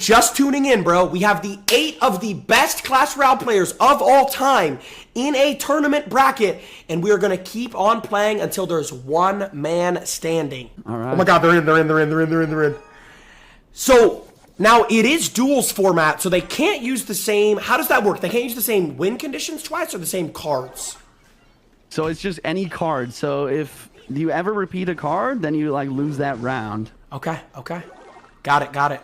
just tuning in, bro, we have the 8 of the best Clash Royale players of all time in a tournament bracket, and we are going to keep on playing until there's one man standing. All right. Oh my god, they're in. So, now it is duels format, so they can't use the same... How does that work? They can't use the same win conditions twice or the same cards? So it's just any card. So if you ever repeat a card, then you like lose that round. Okay. Got it.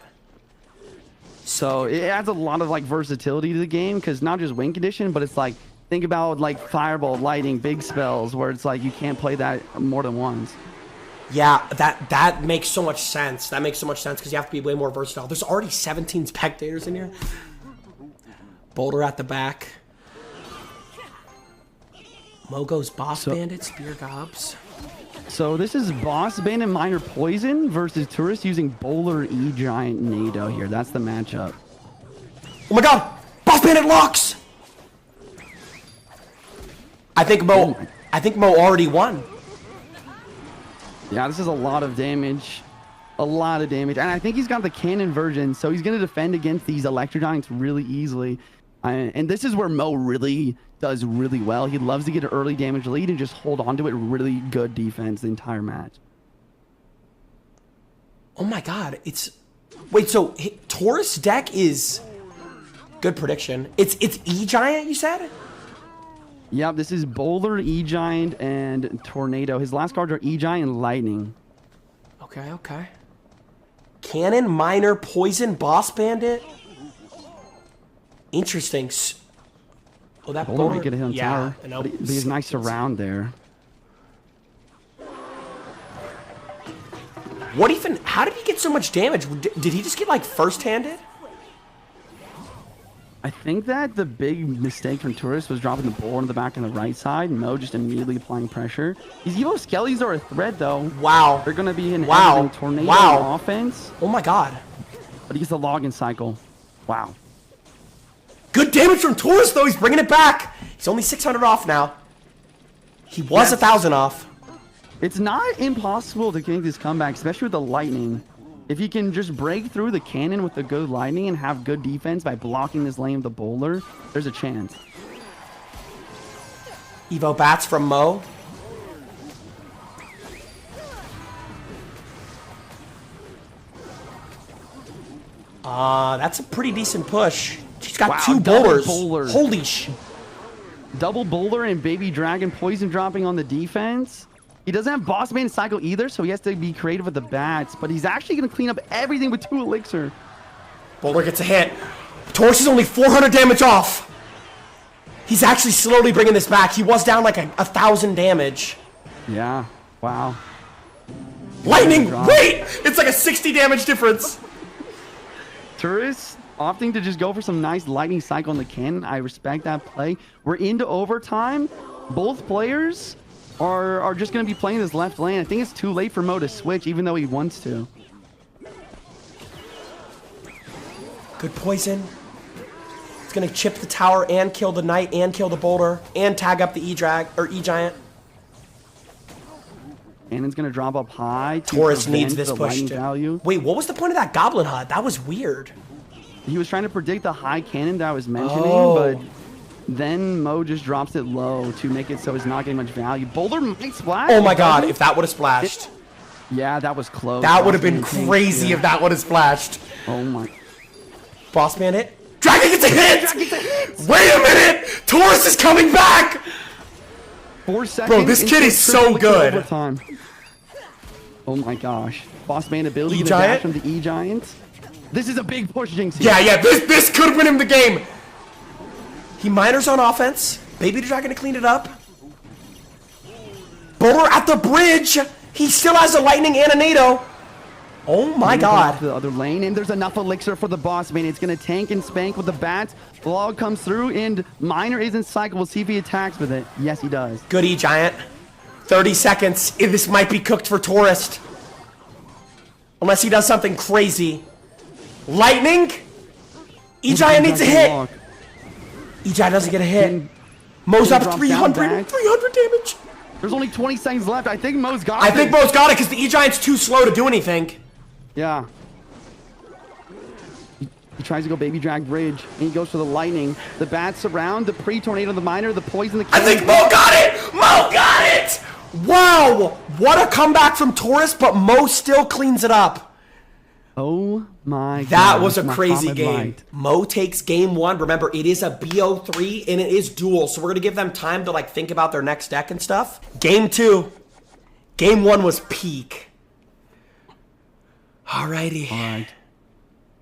So it adds a lot of like versatility to the game because not just win condition, but it's like think about like fireball, lightning, big spells where it's like you can't play that more than once. Yeah, that makes so much sense. That makes so much sense because you have to be way more versatile. There's already 17 spectators in here. Boulder at the back. Mogo's Boss Bandit, Spear Gobs. So this is Boss Bandit Minor Poison versus Taurus using Bowler E-Giant Nado here. That's the matchup. Oh my god! Boss Bandit locks! I think Mo already won. Yeah, this is a lot of damage. A lot of damage. And I think he's got the cannon version, so he's going to defend against these Electro Giants really easily. And this is where Mo really does really well. He loves to get an early damage lead and just hold on to it. Really good defense the entire match. Oh my god, it's... Wait, so Taurus deck is... Good prediction. It's E-Giant, you said? Yep, this is Bowler, E-Giant, and Tornado. His last cards are E-Giant and Lightning. Okay. Cannon, Minor, Poison, Boss Bandit. Interesting. Oh, that Bowler might get a hit on tower. I know. But he's nice around there. What even... How did he get so much damage? Did he just get, like, first-handed? I think that the big mistake from Taurus was dropping the board on the back on the right side. Mo just immediately applying pressure. These Evo Skellies are a threat, though. Wow. They're going to be an Tornado on offense. Oh, my God. But he gets the login cycle. Wow. Good damage from Taurus, though. He's bringing it back. He's only 600 off now. He was 1,000 off. It's not impossible to make this comeback, especially with the lightning. If you can just break through the cannon with the good lightning and have good defense by blocking this lane of the bowler, there's a chance. Evo bats from Mo. That's a pretty decent push. She's got 2 bowlers. Holy sh... Double bowler and baby dragon poison dropping on the defense. He doesn't have boss man cycle either, so he has to be creative with the bats, but he's actually going to clean up everything with 2 elixir. Bowler gets a hit. Taurus is only 400 damage off. He's actually slowly bringing this back. He was down like 1,000 damage. Yeah, wow. Lightning, wait! It's like a 60 damage difference. Taurus opting to just go for some nice lightning cycle on the cannon. I respect that play. We're into overtime. Both players are just going to be playing this left lane. I think it's too late for Mo to switch, even though he wants to. Good poison. It's going to chip the tower and kill the knight and kill the boulder and tag up the E-Giant. Cannon's going to drop up high. Taurus needs this push. Value. Wait, what was the point of that Goblin HUD? That was weird. He was trying to predict the high cannon that I was mentioning, but then Mo just drops it low to make it so it's not getting much value. Boulder might splash. Oh my god, if that would have splashed. Yeah, that was close. That would have been crazy if that would have splashed. Oh my. Boss man hit. Dragon gets a hit! Wait a minute! Taurus is coming back! 4 seconds. Bro, this kid is so good. Overtime. Oh my gosh. Boss man ability to dash from the E-Giant. This is a big push, Jynxzi. Yeah, this could win him the game. He miners on offense. Baby Dragon to clean it up. Bowler at the bridge. He still has a lightning and a NATO. Oh my god. The other lane, and there's enough elixir for the boss man. It's going to tank and spank with the bats. The log comes through, and Miner isn't cycle. We'll see if he attacks with it. Yes, he does. Good E-Giant. 30 seconds. This might be cooked for Taurus. Unless he does something crazy. Lightning. E-Giant needs a hit. E-Giant doesn't get a hit. Mo's up 300 damage. There's only 20 seconds left. I think Mo's got it. I think Mo's got it because the E-Giant's too slow to do anything. Yeah. tries to go baby drag bridge, and he goes for the lightning. The bats surround, the pre-tornado, the miner, the poison, the I think Mo got it! Mo got it! Wow! What a comeback from Taurus, but Mo still cleans it up. Oh my god. That was a crazy Mohamad game. light. Mo takes game 1. Remember, it is a BO3 and it is dual, so we're gonna give them time to like think about their next deck and stuff. Game 2. Game 1 was peak. Alrighty. All right.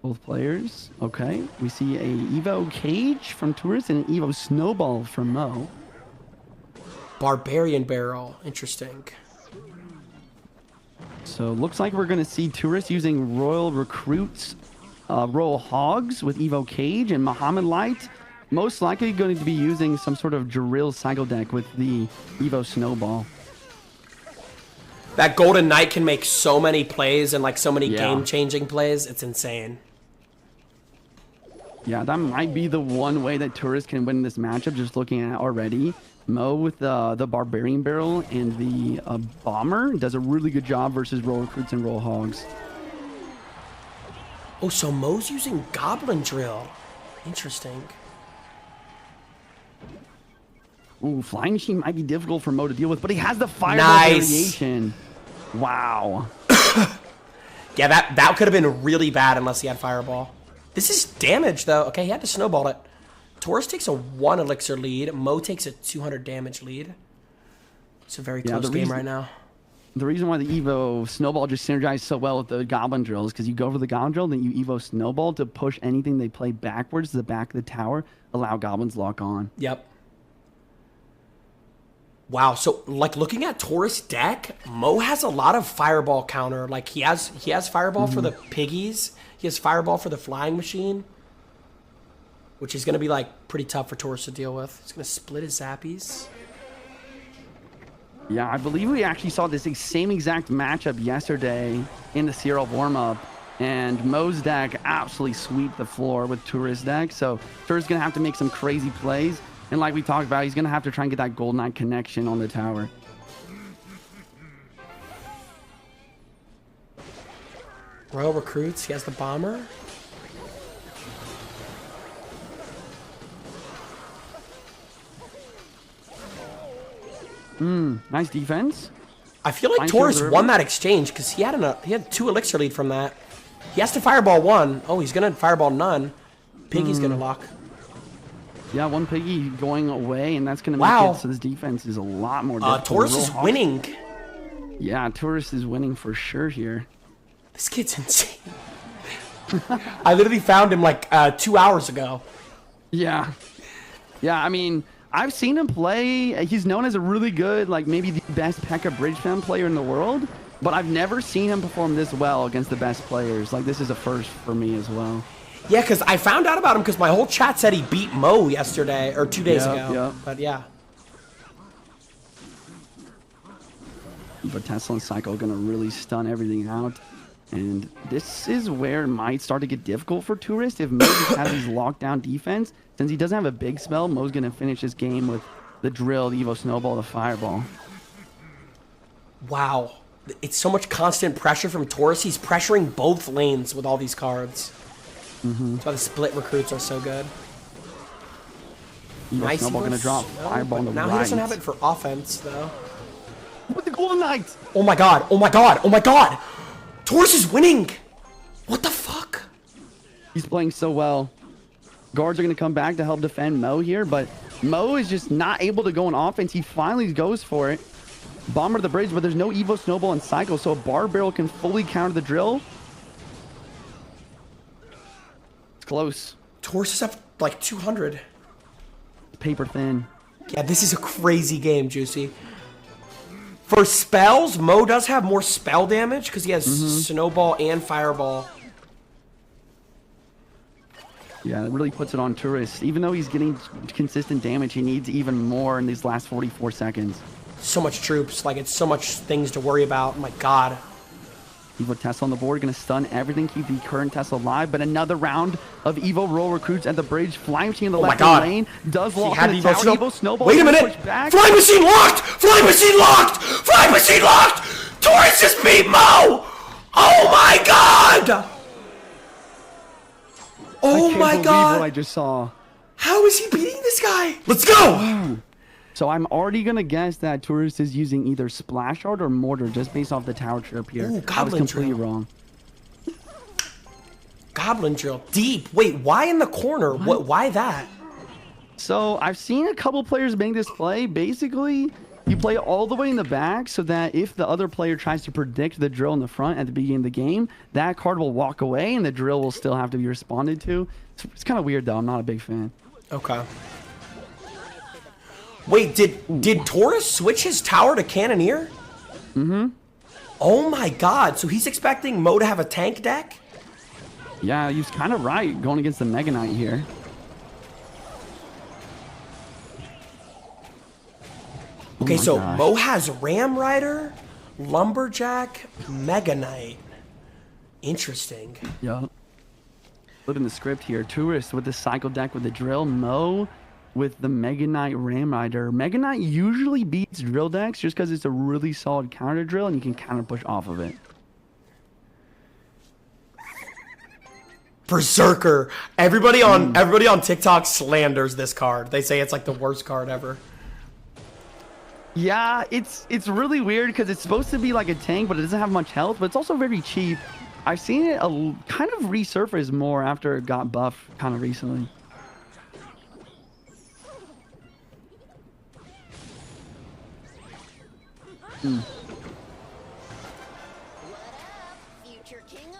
Both players. Okay. We see a Evo Cage from Taurus and an Evo Snowball from Mo. Barbarian Barrel. Interesting. So looks like we're going to see Taurus using Royal Recruits, Royal Hogs with Evo Cage, and Mohamad Light most likely going to be using some sort of drill cycle deck with the Evo Snowball. That Golden Knight can make so many plays and like so many Yeah. game-changing plays. It's insane. Yeah, that might be the one way that Taurus can win this matchup, just looking at it already. Mo with the Barbarian Barrel and the Bomber does a really good job versus Royal Recruits and Royal Hogs. Oh, so Mo's using Goblin Drill. Interesting. Ooh, Flying Machine might be difficult for Mo to deal with, but he has the Fireball Nice. variation. Wow. Yeah, that could have been really bad unless he had Fireball. This is damage, though. Okay, he had to snowball it. Taurus takes a 1 elixir lead. Mo takes a 200 damage lead. It's a very close game right now. The reason why the Evo Snowball just synergized so well with the Goblin Drill is because you go for the Goblin Drill, then you Evo Snowball to push anything they play backwards to the back of the tower, allow Goblins lock on. Yep. Wow, so like looking at Taurus deck, Mo has a lot of Fireball counter. Like he has Fireball for the piggies. He has Fireball for the Flying Machine, which is going to be like pretty tough for Taurus to deal with. He's going to split his Zappies. Yeah, I believe we actually saw this same exact matchup yesterday in the CRL warm-up, and Mo's deck absolutely sweep the floor with Taurus deck. So Taurus is going to have to make some crazy plays. And like we talked about, he's going to have to try and get that Golden Knight connection on the tower. Royal Recruits, he has the Bomber. Nice defense. I feel like Fine Taurus field won that exchange because he had 2 elixir lead from that. He has to Fireball 1. Oh, he's going to Fireball none. Piggy's going to lock. Yeah, one piggy going away, and that's going to Wow. make it so this defense is a lot more difficult. Taurus is winning. Yeah, Taurus is winning for sure here. This kid's insane. I literally found him like 2 hours ago. Yeah. Yeah, I mean, I've seen him play. He's known as a really good, like maybe the best P.E.K.K.A. bridge fan player in the world, but I've never seen him perform this well against the best players. Like, this is a first for me as well. Yeah, because I found out about him because my whole chat said he beat Mo yesterday or 2 days ago. Yep. But yeah. But Tesla and Cycle are going to really stun everything out. And this is where it might start to get difficult for Taurus. If Mo just has his lockdown defense, since he doesn't have a big spell, Mo's going to finish this game with the Drill, the Evo Snowball, the Fireball. Wow. It's so much constant pressure from Taurus. He's pressuring both lanes with all these cards. That's why the split recruits are so good. Evo Nice. Snowball going to drop No, Fireball on the now right. he doesn't have it for offense, though. With the Golden Knight! Oh my god. Oh my god. Oh my god. Taurus is winning. What the fuck? He's playing so well. Guards are going to come back to help defend Mo here, but Mo is just not able to go on offense. He finally goes for it. Bomber to the bridge, but there's no Evo Snowball and Cycle, so a Bar Barrel can fully counter the Drill. It's close. Taurus is up like 200. Paper thin. Yeah, this is a crazy game, Jynxzi. For spells, Mo does have more spell damage because he has Snowball and Fireball. Yeah, that really puts it on Taurus. Even though he's getting consistent damage, he needs even more in these last 44 seconds. So much troops, like it's so much things to worry about. My god. Evo Tesla on the board, going to stun everything, keep the current Tesla alive, but another round of Evo Roll Recruits at the bridge. Flying Machine in the left lane does lock in the tower. Evo Snowball. Wait a minute! Flying Machine locked! Flying Machine locked! Flying Machine locked! Taurus just beat Mo! Oh my god! Oh I my can't believe god! what I just saw. How is he beating this guy? Let's go! So I'm already gonna guess that Taurus is using either Splash Art or Mortar just based off the tower chirp here. Ooh, I was Goblin completely Drill. wrong. Goblin Drill. Deep. Wait, why in the corner? Why that? So I've seen a couple players make this play. Basically, you play all the way in the back so that if the other player tries to predict the drill in the front at the beginning of the game, that card will walk away and the drill will still have to be responded to. It's kind of weird though. I'm not a big fan. Okay. Wait, did Taurus switch his tower to Cannoneer? Mm-hmm. Oh my god, so he's expecting Mo to have a tank deck? Yeah, he's kind of right going against the Mega Knight here. Okay, so gosh. Mo has Ram Rider, Lumberjack, Mega Knight. Interesting. Yeah. Flipping the script here. Taurus with the cycle deck with the drill. Mo with the Mega Knight Ram Rider. Mega Knight usually beats drill decks just because it's a really solid counter drill and you can counter push off of it. Berserker. Everybody on TikTok slanders this card. They say it's like the worst card ever. Yeah, it's really weird because it's supposed to be like a tank, but it doesn't have much health, but it's also very cheap. I've seen it kind of resurface more after it got buffed kind of recently.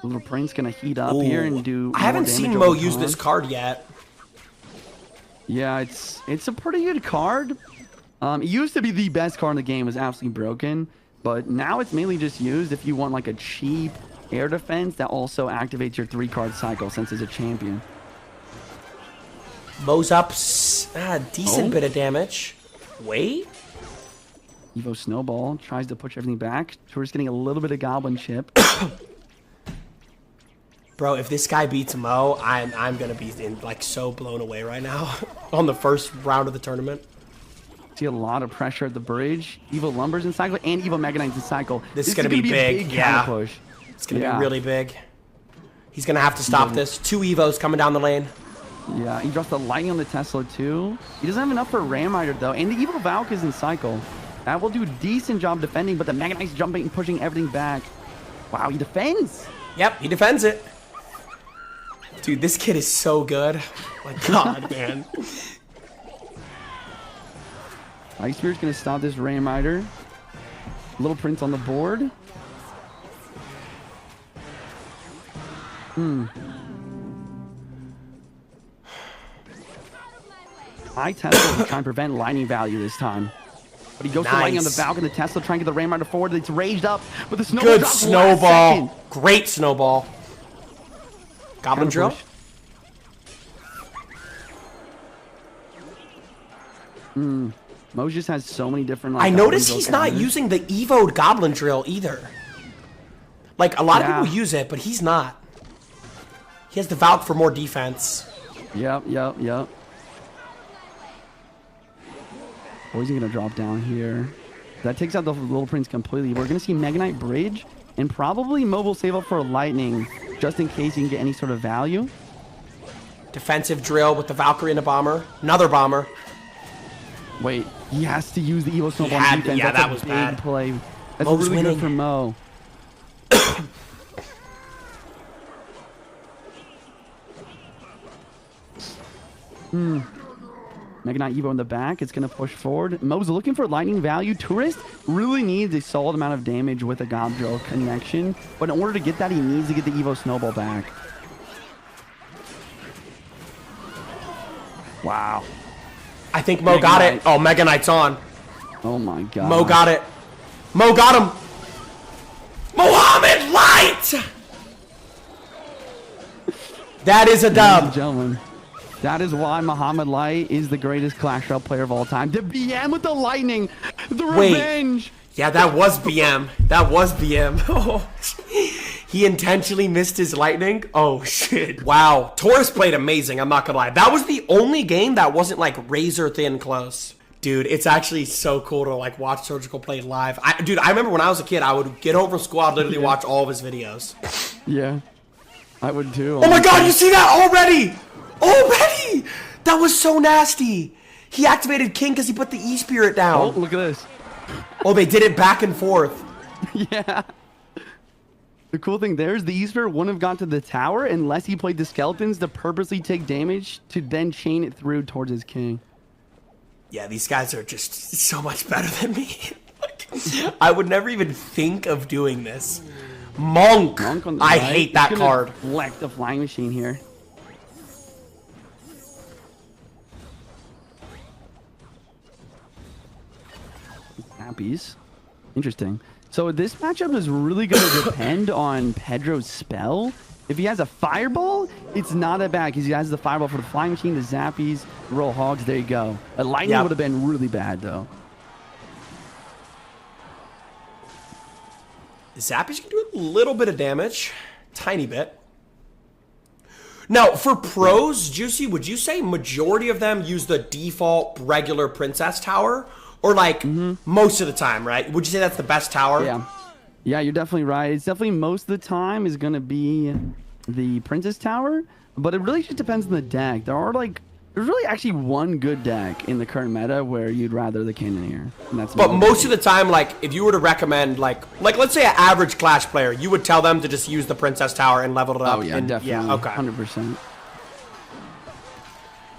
Little Prince gonna heat up here and do. I haven't more seen damage Mo over use time. this card yet. Yeah, it's a pretty good card. It used to be the best card in the game. It was absolutely broken, but now it's mainly just used if you want like a cheap air defense that also activates your 3-card cycle since it's a champion. Mo's up decent bit of damage. Wait. Evo Snowball tries to push everything back. Taurus getting a little bit of Goblin Chip. Bro, if this guy beats Mo, I'm gonna be so blown away right now on the first round of the tournament. See a lot of pressure at the bridge. Evo Lumbers in cycle and Evo Mega Knight's in cycle. This is gonna be big, yeah. counter push. It's gonna be really big. He's gonna have to stop this. 2 Evos coming down the lane. Yeah, he drops the lightning on the Tesla too. He doesn't have enough for Ram Rider though, and the Evo Valk is in cycle. That will do a decent job defending, but the Mega Knight's jumping and pushing everything back. Wow, he defends. Yep, he defends it. Dude, this kid is so good. My god, man. Ice Spirit's gonna stop this Ram Rider. Little Prince on the board. I Tesla will try and prevent lightning value this time. But he goes for lightning on the Valk and the Tesla trying to get the Ram Rider forward. It's raged up, but the snowball Good drops snowball. Great snowball. Goblin Drill. Mo just has so many different. I noticed he's not using the Evo'd Goblin Drill either. Like, a lot of people use it, but he's not. He has the Valk for more defense. Yep. Or is he gonna drop down here? That takes out the Little Prince completely. We're gonna see Mega Knight Bridge, and probably Mo will save up for a Lightning, just in case he can get any sort of value. Defensive drill with the Valkyrie and a bomber. Another bomber. Wait, he has to use the Evo Snowball had to, defense. yeah, That's that a was big bad. play. That's Mo's really winning. good for Mo. Mega Knight Evo in the back. It's going to push forward. Mo's looking for lightning value. Tourist really needs a solid amount of damage with a God Drill connection. But in order to get that, he needs to get the Evo Snowball back. Wow. I think Mo got it. Oh, Mega Knight's on. Oh my god. Mo got it. Mo got him. Mohamad Light! That is a Ladies and dub. gentlemen, that is why Mohamad Light is the greatest Clash Royale player of all time. The BM with the lightning. The revenge. Yeah, that was BM. That was BM. Oh, he intentionally missed his lightning. Oh, shit. Wow. Taurus played amazing. I'm not gonna lie. That was the only game that wasn't like razor thin close. Dude, it's actually so cool to like watch Surgical play live. Dude, I remember when I was a kid, I would get home from school, I'd literally watch all of his videos. Yeah. I would too. Oh my god, you see that already? Already! That was so nasty. He activated King because he put the E-Spirit down. Oh, look at this. Oh, they did it back and forth. Yeah. The cool thing there is the E-Spirit wouldn't have gone to the tower unless he played the skeletons to purposely take damage to then chain it through towards his king. Yeah, these guys are just so much better than me. I would never even think of doing this. Monk. On the I right. hate that He's card. gonna Collect the flying machine here. Snappies. Interesting. So this matchup is really going to depend on Pedro's spell. If he has a fireball, it's not that bad because he has the fireball for the flying machine, the zappies, roll hogs. There you go. A lightning would have been really bad though. Zappies can do a little bit of damage. Tiny bit. Now, for pros, Jynxzi, would you say majority of them use the default regular princess tower? Or like most of the time, right? Would you say that's the best tower? Yeah. Yeah, you're definitely right. It's definitely most of the time is going to be the princess tower. But it really just depends on the deck. There's really actually one good deck in the current meta where you'd rather the Cannoneer. And that's but most of the time, like, if you were to recommend, like let's say an average Clash player, you would tell them to just use the Princess Tower and level it up. Oh, yeah, definitely. Yeah, okay. 100%.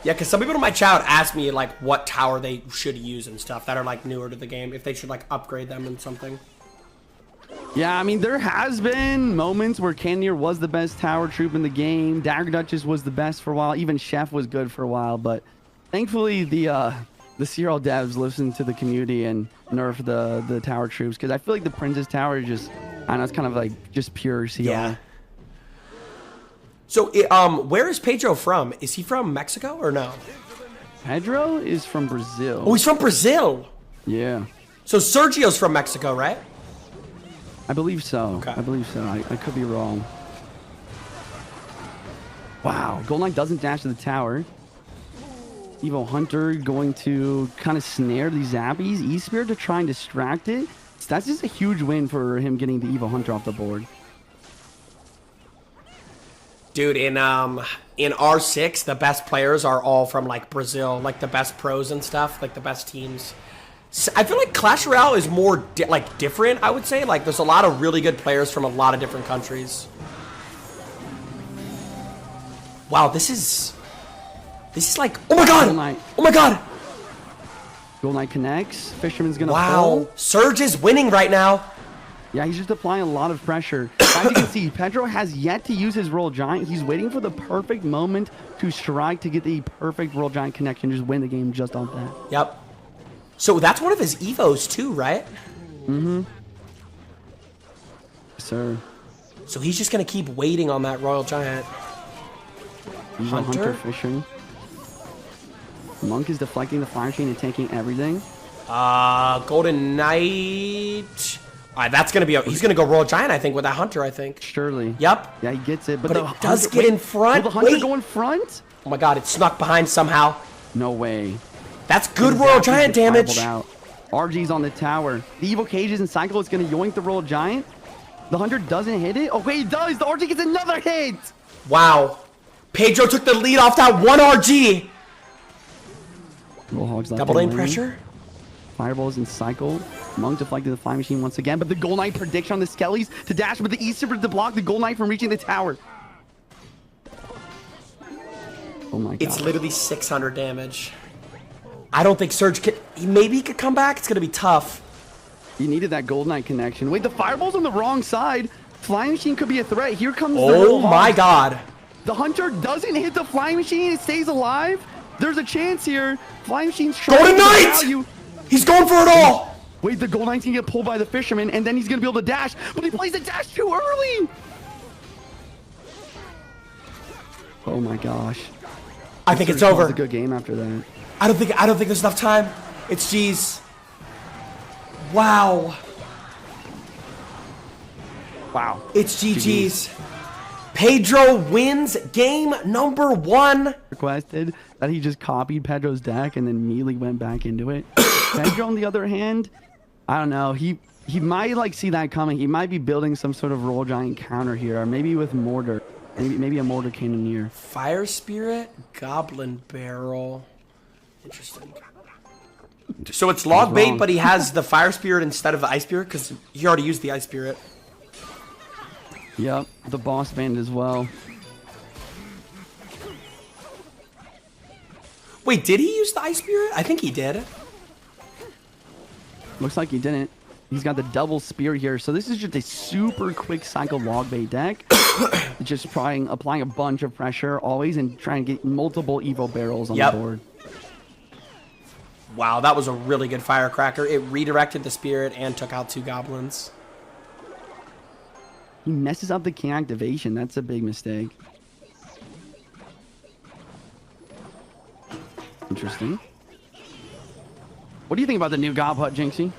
Yeah, because some people in my chat ask me, like, what tower they should use and stuff that are, like, newer to the game. If they should, like, upgrade them and something. Yeah, I mean, there has been moments where Cannoneer was the best tower troop in the game. Dagger Duchess was the best for a while. Even Chef was good for a while. But thankfully, the CRL devs listened to the community and nerfed the tower troops. Because I feel like the Princess Tower is just, I don't know, it's kind of like just pure CR. Yeah. So, where is Pedro from? Is he from Mexico or no? Pedro is from Brazil. Oh, he's from Brazil. Yeah. So Sergio's from Mexico, right? I believe so. Okay. I believe so. I could be wrong. Wow. Gold Knight doesn't dash to the tower. Evo Hunter going to kind of snare these zappies. E-Spirit to try and distract it. So that's just a huge win for him getting the Evo Hunter off the board. Dude, in R6, the best players are all from, like, Brazil. Like, the best pros and stuff. Like, the best teams. So I feel like Clash Royale is more, different, I would say. Like, there's a lot of really good players from a lot of different countries. Wow, this is like, oh my god! Oh my god! Gold Knight connects. Fisherman's gonna Wow, fall. Surge is winning right now. Yeah, he's just applying a lot of pressure. As you can see, Pedro has yet to use his Royal Giant. He's waiting for the perfect moment to strike to get the perfect Royal Giant connection, just win the game just off that. Yep. So that's one of his Evos too, right? Mm-hmm. Sir. So he's just gonna keep waiting on that Royal Giant. Hunter fishing. Monk is deflecting the fire chain and taking everything. Golden Knight. Alright, that's gonna be he's gonna go Royal Giant, I think, with that Hunter, I think. Surely. Yep. Yeah, he gets it. But it does get in front. Will the Hunter go in front? Oh my god, it snuck behind somehow. No way. That's good Royal Giant damage. Out. RG's on the tower. The Evil Cages and Cycle is going to yoink the Royal Giant. The Hunter doesn't hit it. Oh, wait, he does. The RG gets another hit. Wow. Pedro took the lead off that one RG. Roll Hogs left. Double lane pressure. Fireballs and Cycle. Monk deflected the Flying Machine once again. But the Gold Knight prediction on the Skellies to dash with the Easter to block the Gold Knight from reaching the tower. Oh my god. It's literally 600 damage. I don't think Surge could. Maybe he could come back. It's going to be tough. You needed that Gold Knight connection. Wait, the Fireball's on the wrong side. Flying Machine could be a threat. Here comes the Oh my god. The Hunter doesn't hit the Flying Machine. It stays alive. There's a chance here. Flying Machine's trying Golden to Knight! value. He's going for it all. Wait, the Gold Knight's gonna get pulled by the Fisherman, and then he's gonna be able to dash, but he plays the dash too early. Oh my gosh. I think it's over. It's a good game after that. I don't think there's enough time. It's G's. Wow. Wow. It's GG's. Pedro wins game number 1. Requested that he just copied Pedro's deck and then immediately went back into it. Pedro, on the other hand, I don't know. He might like see that coming. He might be building some sort of Royal Giant counter here, or maybe with Mortar. Maybe a mortar cannoneer. Fire Spirit, Goblin Barrel. Interesting. So it's log bait, but he has the Fire Spirit instead of the Ice Spirit because he already used the Ice Spirit. Yep, the boss band as well. Wait, did he use the Ice Spirit? I think he did. Looks like he didn't. He's got the double spear here. So this is just a super quick cycle log bait deck. Just applying a bunch of pressure always and trying to get multiple Evo barrels on the board. Wow, that was a really good firecracker. It redirected the spirit and took out 2 goblins. He messes up the king activation. That's a big mistake. Interesting. What do you think about the new Gob Hut, Jynxzi?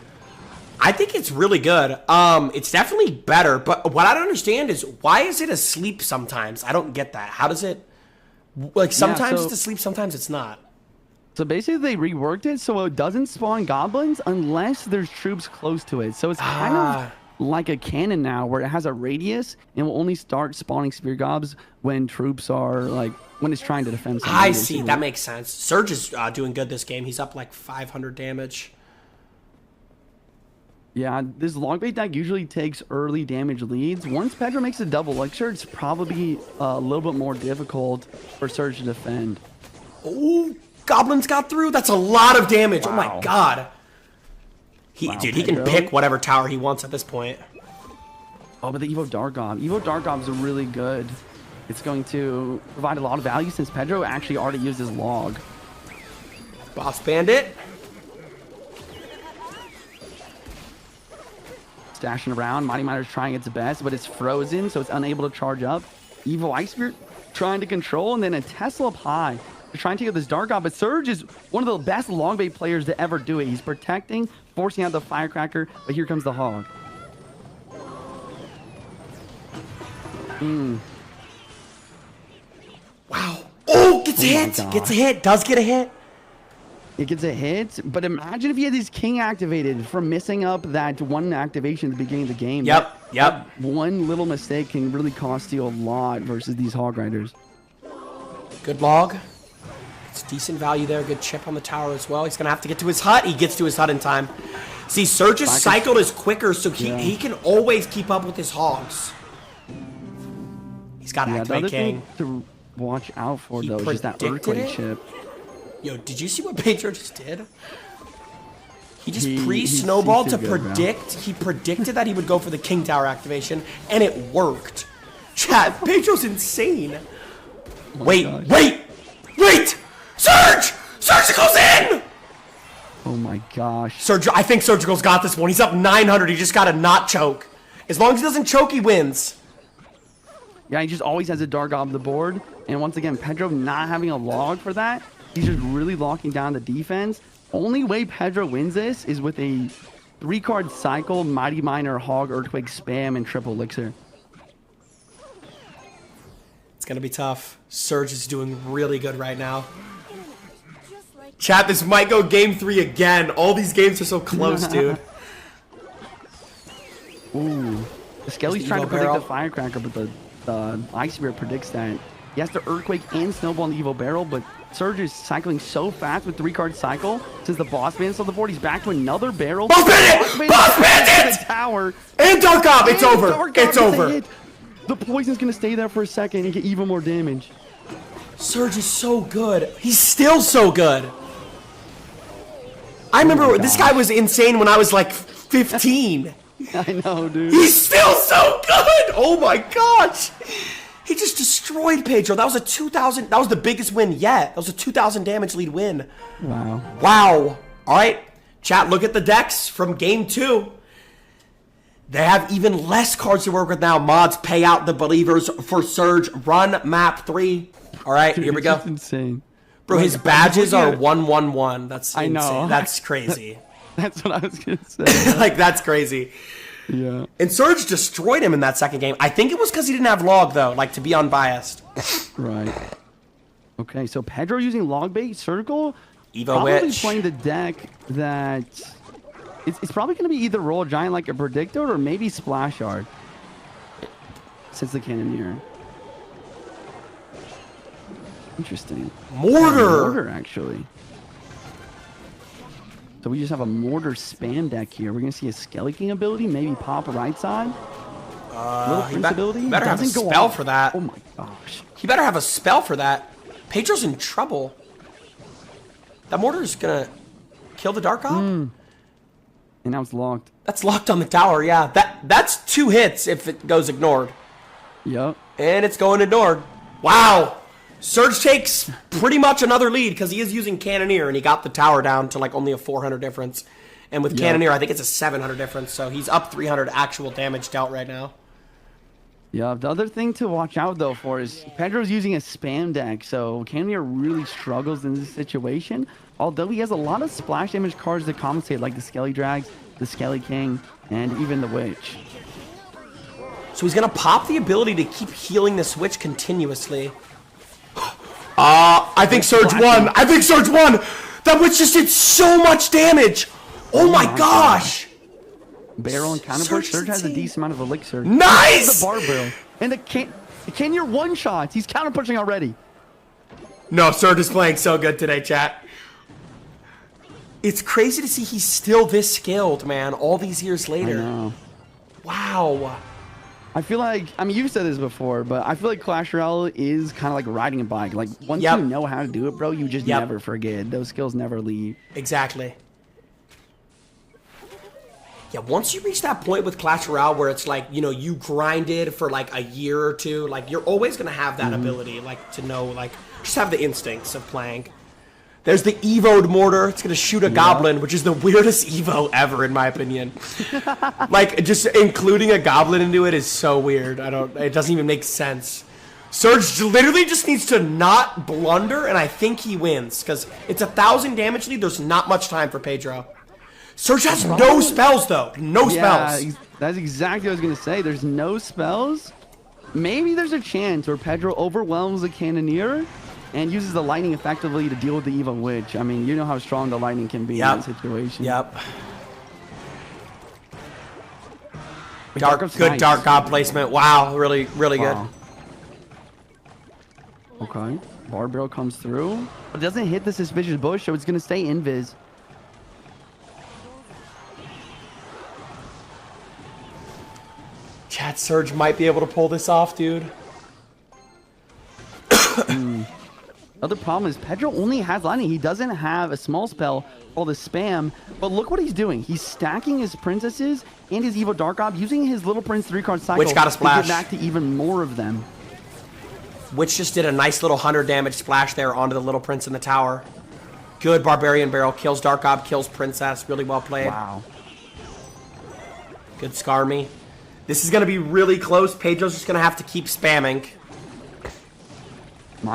I think it's really good. It's definitely better, but what I don't understand is why is it asleep sometimes? I don't get that. How does it... Like, sometimes it's asleep, sometimes it's not. So basically they reworked it so it doesn't spawn goblins unless there's troops close to it. So it's kind of like a cannon now where it has a radius and will only start spawning spear gobs when troops are like when it's trying to defend something. I see, that makes sense. Serge is doing good this game. He's up like 500 damage. Yeah, this log bait deck usually takes early damage leads. Once Pedro makes a double elixir, it's probably a little bit more difficult for Serge to defend. Oh, goblins got through. That's a lot of damage. Wow. Oh my god. Dude, he can pick whatever tower he wants at this point. Oh, but the Evo Dark Gob. Evo Dark Gobs are really good. It's going to provide a lot of value since Pedro actually already used his log. Boss Bandit. Stashing around. Mighty Miner's trying its best, but it's frozen, so it's unable to charge up. Evo Ice Spirit trying to control, and then a Tesla Pie. They're trying to get this Dark God, but Serge is one of the best long bait players to ever do it. He's protecting, forcing out the firecracker, but here comes the hog. Wow. Oh, gets a hit. Gets a hit. Does get a hit. It gets a hit, but imagine if he had his king activated from missing up that one activation at the beginning of the game. Yep. That one little mistake can really cost you a lot versus these hog riders. Good log. It's decent value there. Good chip on the tower as well. He's going to have to get to his hut. He gets to his hut in time. See, Serge's cycled is quicker, so he can always keep up with his hogs. He's got to activate king. To watch out for, though, is just that earthquake chip. Yo, did you see what Pedro just did? He just pre-snowballed to predict. He predicted that he would go for the king tower activation, and it worked. Chat, Pedro's insane. Wait! Serge! Surgical's in! Oh my gosh. Sergio, I think Surgical's got this one. He's up 900. He just got to not choke. As long as he doesn't choke, he wins. Yeah, he just always has a Dark on the board. And once again, Pedro not having a log for that. He's just really locking down the defense. Only way Pedro wins this is with a 3-card cycle, Mighty Miner, Hog, Earthquake, Spam, and Triple Elixir. It's going to be tough. Serge is doing really good right now. Chat, this might go game 3 again. All these games are so close, dude. Ooh. The Skelly's trying to predict the Firecracker, but the Ice Spirit predicts that. He has to Earthquake and Snowball on the Evo Barrel, but Serge is cycling so fast with 3-card cycle. Since the Boss Bandit's on the board, he's back to another barrel. Boss Bandit! Boss Bandit! Tower. And Dark Gob! It's over! It's over! The poison's going to stay there for a second and get even more damage. Serge is so good. He's still so good. I remember this guy was insane when I was like 15. I know, dude. He's still so good! Oh my gosh! He just destroyed Pedro. That was a 2,000. That was the biggest win yet. That was a 2,000 damage lead win. Wow. Wow. All right, chat. Look at the decks from game 2. They have even less cards to work with now. Mods, pay out the believers for Serge. Run map 3. All right, dude, here we go. That's insane. Bro, his badges are 111. That's insane. I know. That's crazy. That's what I was gonna say. Like, that's crazy. Yeah. And Serge destroyed him in that second game. I think it was because he didn't have log, though, like, to be unbiased. Right. Okay, so Pedro using log bait, Circle, Evo probably Witch. playing the deck that... It's probably going to be either Roll Giant like a Predictor or maybe Splash Yard. Since the Cannoneer. Interesting. Mortar, actually. So we just have a mortar spam deck here. We're gonna see a Skelly King ability, maybe pop right side. Little Prince ability. Better have a Doesn't go spell off. for that. Oh my gosh. He better have a spell for that. Pedro's in trouble. That mortar is gonna kill the Dark Op. And now it's locked. That's locked on the tower. Yeah, that's 2 hits if it goes ignored. Yep. And it's going ignored. Wow. Surge takes pretty much another lead because he is using Cannoneer and he got the tower down to like only a 400 difference. And with Cannoneer, I think it's a 700 difference. So he's up 300 actual damage dealt right now. Yeah, the other thing to watch out though for is Pedro's using a spam deck, so Cannoneer really struggles in this situation. Although he has a lot of splash damage cards that compensate, like the Skelly Drags, the Skelly King, and even the Witch. So he's gonna pop the ability to keep healing this Witch continuously. I think Surge won. I think Surge won. That Witch just did so much damage. Oh my gosh. Barrel and counter push. Surge has a decent amount of elixir. Nice! The bar barrel. And the Cannoneer one-shots. He's counter pushing already. No, Surge is playing so good today, chat. It's crazy to see he's still this skilled, man, all these years later. I know. Wow. I feel like, I mean, you've said this before, but I feel like Clash Royale is kind of like riding a bike. Like, once you know how to do it, bro, you just never forget. Those skills never leave. Exactly. Yeah, once you reach that point with Clash Royale where it's like, you know, you grinded for like a year or two, like, you're always going to have that ability, like, to know, like, just have the instincts of playing. There's the Evo'd Mortar. It's going to shoot a Goblin, which is the weirdest Evo ever, in my opinion. Like, just including a Goblin into it is so weird. It doesn't even make sense. Surge literally just needs to not blunder, and I think he wins. Because it's 1,000 damage lead. There's not much time for Pedro. Surge has no spells, though. No spells. That's exactly what I was going to say. There's no spells. Maybe there's a chance where Pedro overwhelms the Cannoneer and uses the lightning effectively to deal with the Evo Witch. I mean, you know how strong the lightning can be in that situation. Yep. Good nice. Dark God placement. Wow, really good. Okay. Bar Barrel comes through. But it doesn't hit the Suspicious Bush, so it's going to stay invis. Chat, Surge might be able to pull this off, dude. Other problem is Pedro only has lightning. He doesn't have a small spell called the spam. But look what he's doing. He's stacking his princesses and his Evo Dark Ob, using his Little Prince 3-card cycle Which got a splash. to get back to even more of them. Which just did a nice little 100 damage splash there onto the Little Prince in the tower. Good Barbarian Barrel. Kills Dark Ob, kills Princess. Really well played. Wow. Good Scar Me. This is going to be really close. Pedro's just going to have to keep spamming.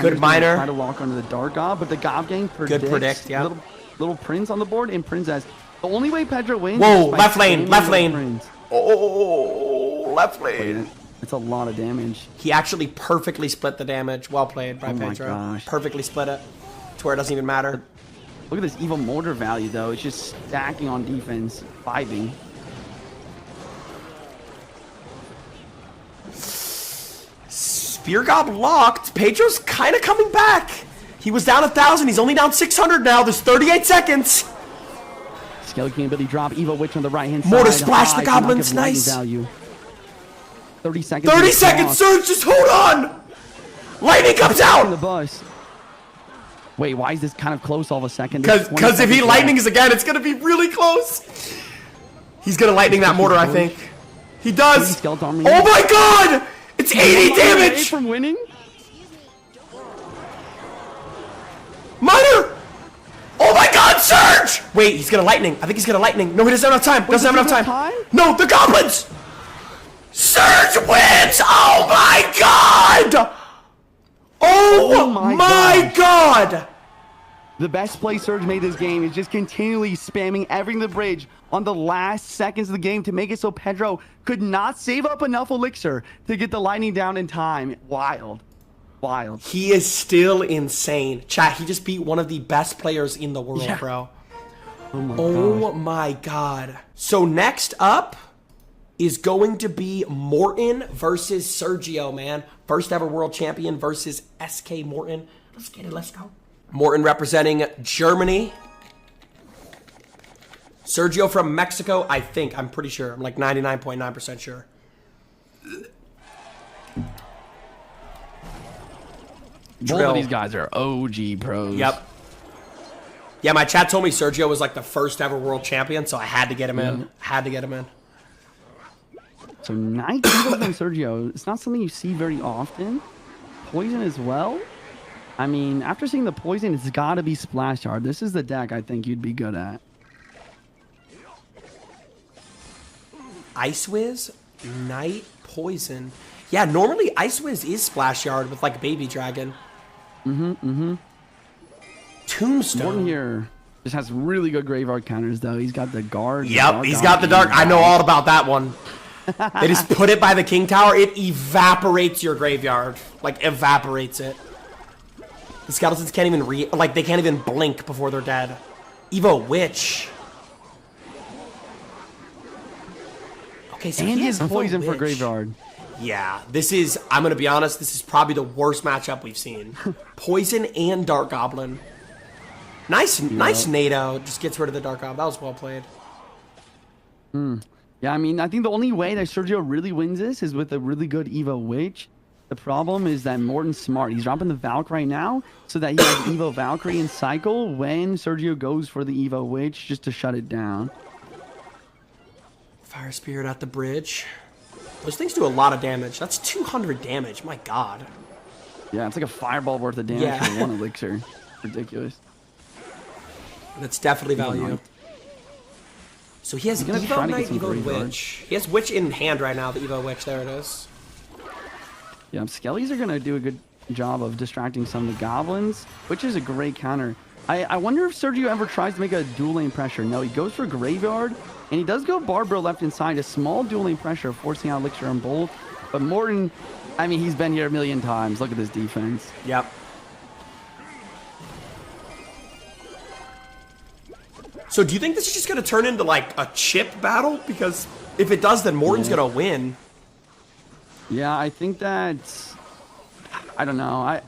Good Miner. Try to lock onto the Dark Ob, but the Gob Gang predicts. Good predict, yeah. Little Prince on the board and Princess. The only way Pedro wins Whoa, is by left lane, spamming left Little lane. Prince. Oh, left lane. It's a lot of damage. He actually perfectly split the damage. Well played by Pedro. Gosh. Perfectly split it to where it doesn't even matter. Look at this Evil Mortar value, though. It's just stacking on defense, vibing. Spear Gob locked. Pedro's kind of coming back. He was down 1,000. He's only down 600 now. There's 38 seconds. Skelly King ability drop. Evo Witch on the right-hand side. Mortar splash the goblins. Nice. Value. 30 seconds. 30 seconds, Surge. Just hold on. Lightning comes In out. the bus. Wait, why is this kind of close all of a second? Because if he lightnings again, it's going to be really close. He's going to lightning that mortar, I think. He does. Oh my god. It's 80 damage! From winning? Miner! Oh my god, Surge! Wait, he's gonna lightning. I think he's gonna lightning. No, he doesn't have enough time. Doesn't have enough time. No, the goblins! Surge wins! Oh my god! Oh my god! The best play Surge made this game is just continually spamming everything the bridge on the last seconds of the game to make it so Pedro could not save up enough elixir to get the lightning down in time. Wild. Wild. He is still insane. Chat, he just beat one of the best players in the world, bro. Oh my god. So next up is going to be Morton versus Sergio, man. First ever world champion versus SK Morton. Let's get it. Let's go. Morton representing Germany. Sergio from Mexico, I think. I'm pretty sure. I'm like 99.9% sure. Both of these guys are OG pros. Yep. Yeah, my chat told me Sergio was like the first ever world champion, so I had to get him in. Had to get him in. So 19 from Sergio. It's not something you see very often. Poison as well. I mean, after seeing the poison, it's got to be Splash Guard. This is the deck I think you'd be good at. Ice Wiz, Night, Poison. Yeah, normally Ice Wiz is Splash Yard with like Baby Dragon. Tombstone. Morton here just has really good graveyard counters though. He's got the guard. Yep, he's got the dark. I know all about that one. They just put it by the King Tower. It evaporates your graveyard. Like, evaporates it. The skeletons can't even they can't even blink before they're dead. Evo Witch. Okay, so and he has poison for graveyard. Yeah, this is, I'm going to be honest, this is probably the worst matchup we've seen. Poison and Dark Goblin. Nice NATO. Just gets rid of the Dark Goblin. That was well played. Yeah, I mean, I think the only way that Sergio really wins this is with a really good Evo Witch. The problem is that Morton's smart. He's dropping the Valk right now so that he has Evo Valkyrie and Cycle when Sergio goes for the Evo Witch just to shut it down. Fire Spirit at the bridge. Those things do a lot of damage. That's 200 damage. My God. Yeah, it's like a fireball worth of damage for one elixir. Ridiculous. That's definitely value. So he has Evo Knight, Evo Witch. He has Witch in hand right now, the Evo Witch. There it is. Yeah, Skellies are going to do a good job of distracting some of the goblins, which is a great counter. I wonder if Sergio ever tries to make a dual lane pressure. No, he goes for Graveyard, and he does go Barbaro left inside, a small dual lane pressure, forcing out Elixir on both. But Morton, I mean, he's been here a million times. Look at this defense. Yep. So do you think this is just going to turn into, like, a chip battle? Because if it does, then Morton's going to win. Yeah, I think that's... I don't know.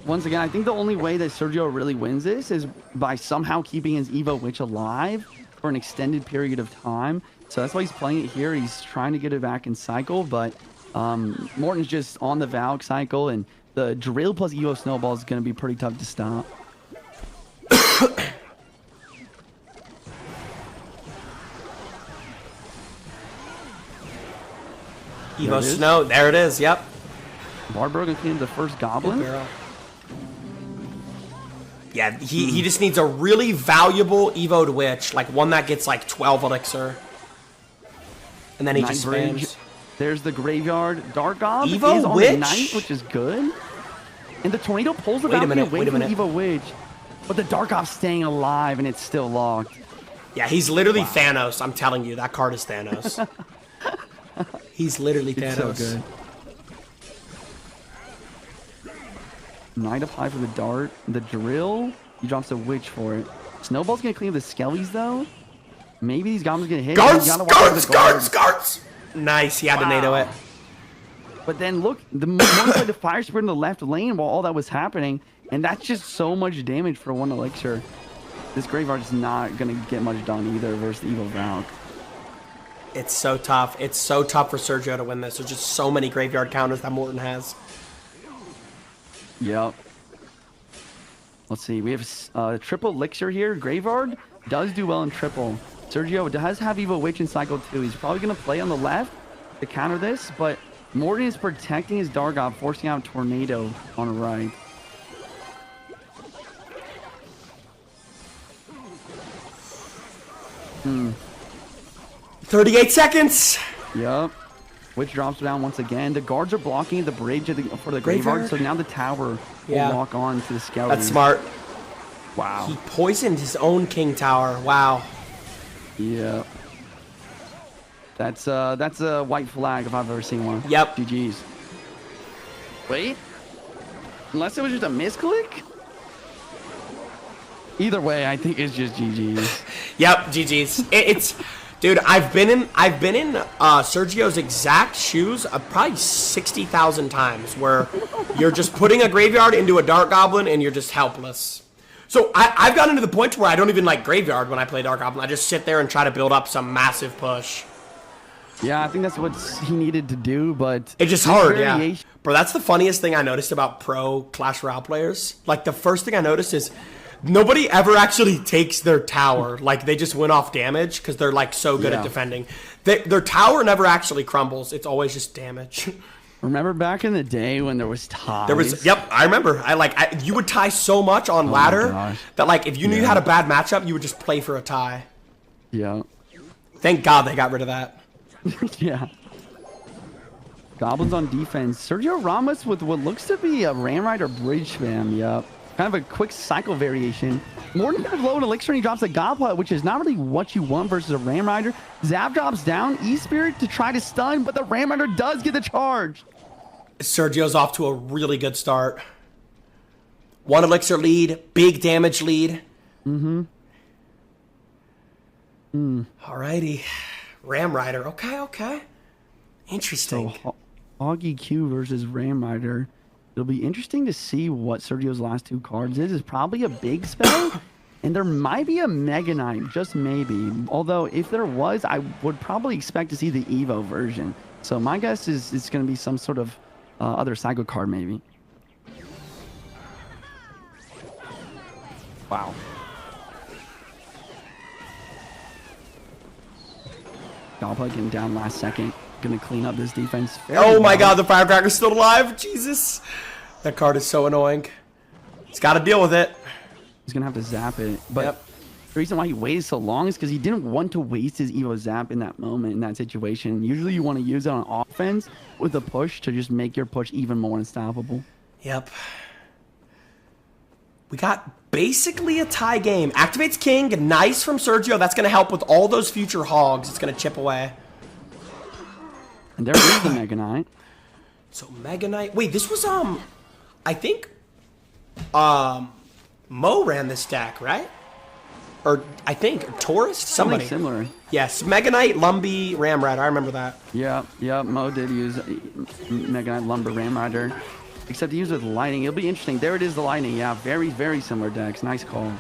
Once again, I think the only way that Sergio really wins this is by somehow keeping his Evo Witch alive for an extended period of time. So that's why he's playing it here. He's trying to get it back in cycle, but Morton's just on the Valk cycle, and the Drill plus Evo Snowball is going to be pretty tough to stop. Evo Snow, there it is, yep. Barbaro gonna clean the first goblin. Yeah, he just needs a really valuable Evo'd Witch, like one that gets like 12 elixir. And then he just spams. There's the graveyard. Dark Gob is Evo on Witch? the night, which is good. And the Tornado pulls the Valkyrie away from the Evo Witch. But the Dark Gob's staying alive and it's still locked. Yeah, he's literally Thanos. I'm telling you, that card is Thanos. He's literally Thanos. So good. Night apply for the dart. The drill, he drops a witch for it. Snowball's gonna clean up the skellies though. Maybe these goblins gonna hit. Guards! Nice, he had to NATO it. But then look, the Morton played the fire spirit in the left lane while all that was happening, and that's just so much damage for one elixir. This graveyard is not gonna get much done either versus the Evil Valk. It's so tough. It's so tough for Sergio to win this. There's just so many graveyard counters that Morton has. Yep. Let's see. We have triple elixir here. Graveyard does do well in triple. Sergio does have Evo Witch in cycle 2. He's probably going to play on the left to counter this, but Morton is protecting his Dargob, forcing out Tornado on the right. Hmm. 38 seconds. Yep. Witch drops down once again. The guards are blocking the bridge for the graveyard, so now the tower will lock on to the skeleton. That's smart. Wow. He poisoned his own king tower. Wow. Yep. That's a white flag if I've ever seen one. Yep. GG's. Wait. Unless it was just a misclick? Either way, I think it's just GG's. Yep, GG's. It's Dude, I've been in Sergio's exact shoes probably 60,000 times, where you're just putting a graveyard into a Dark Goblin and you're just helpless. So I've gotten to the point where I don't even like graveyard when I play Dark Goblin. I just sit there and try to build up some massive push. Yeah, I think that's what he needed to do, but it's just hard, yeah. Bro, that's the funniest thing I noticed about pro Clash Royale players. Like, the first thing I noticed is nobody ever actually takes their tower. Like, they just win off damage because they're, like, so good at defending. Their tower never actually crumbles. It's always just damage. Remember back in the day when there was ties? Yep, I remember. You would tie so much on ladder that, like, if you knew you had a bad matchup, you would just play for a tie. Yeah. Thank God they got rid of that. Yeah. Goblins on defense. Sergio Ramos with what looks to be a Ram Rider bridge spam. Yep. Kind of a quick cycle variation. Morton got low in elixir and he drops a Goblet, which is not really what you want versus a Ram Rider. Zap drops down. E-Spirit to try to stun, but the Ram Rider does get the charge. Sergio's off to a really good start. 1 elixir lead. Big damage lead. Alrighty. Ram Rider. Okay. Interesting. So, Hoggy Q versus Ram Rider. It'll be interesting to see what Sergio's last 2 cards is. It's probably a big spell, and there might be a Mega Knight, just maybe. Although, if there was, I would probably expect to see the Evo version. So my guess is it's going to be some sort of other cycle card, maybe. Wow. Goblet getting down last second. Gonna clean up this defense. Oh my God, the Firecracker's still alive. Jesus. That card is so annoying. He's got to deal with it. He's gonna have to zap it. But the reason why he waited so long is because he didn't want to waste his Evo zap in that moment, in that situation. Usually you want to use it on offense with a push to just make your push even more unstoppable. Yep. We got basically a tie game. Activates King. Nice from Sergio. That's going to help with all those future hogs. It's going to chip away. And there is the Mega Knight. So Mega Knight. Wait, this was I think Mo ran this deck, right? Or I think Taurus. Somebody similar. Yes, Mega Knight, Lumbee, Ram Rider. I remember that. Yeah. Mo did use Mega Knight, Lumber, Ram Rider. Except he used it with lightning. It'll be interesting. There it is, the lightning. Yeah, very, very similar decks. Nice call.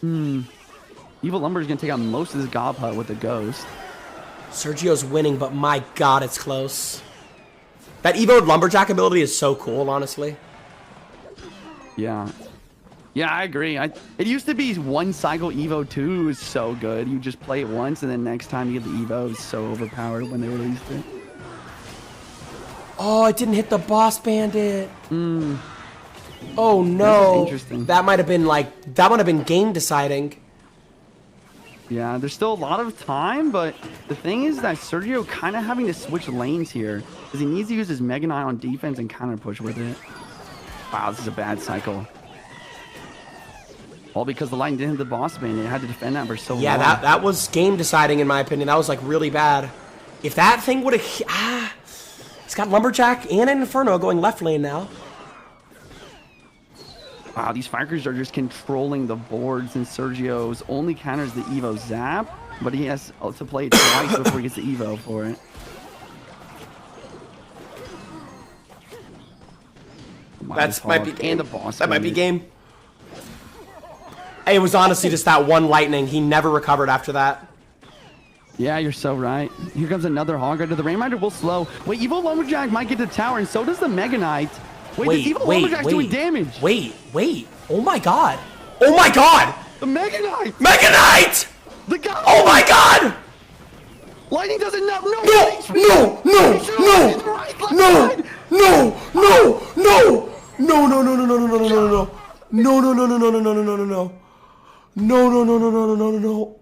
Evil Lumber is going to take out most of this Goblet with the Ghost. Sergio's winning, but my God, it's close. That Evo Lumberjack ability is so cool, honestly. Yeah. Yeah, I agree. It used to be 1 cycle Evo 2 was so good. You just play it once, and then next time you get the Evo, it's so overpowered when they released it. Oh, it didn't hit the Boss Bandit. Oh no. Interesting. That might have been game deciding. Yeah, there's still a lot of time, but the thing is that Sergio kind of having to switch lanes here because he needs to use his Mega Knight on defense and counter push with it. Wow, this is a bad cycle. All because the lightning didn't hit the Boss Bandit. It had to defend that for so long. Yeah, that was game deciding in my opinion. That was like really bad. If that thing would have... It's got Lumberjack and an Inferno going left lane now. Wow, these Firecrackers are just controlling the boards, and Sergio's only counters the Evo Zap, but he has to play it twice before he gets the Evo for it. Wow, That might be game. And the Boss That might be Bandit. game. Hey, it was honestly just that one lightning. He never recovered after that. Yeah, you're so right. Here comes another Hog Rider. The Ram Rider will slow. Wait, Evil Lumberjack might get the tower, and so does the Mega Knight. Wait, this Evil Lumberjack's doing damage. Wait. Oh my God. Oh my God. The Mega Knight. Mega Knight. The guy. Oh my God. Lightning doesn't know. No.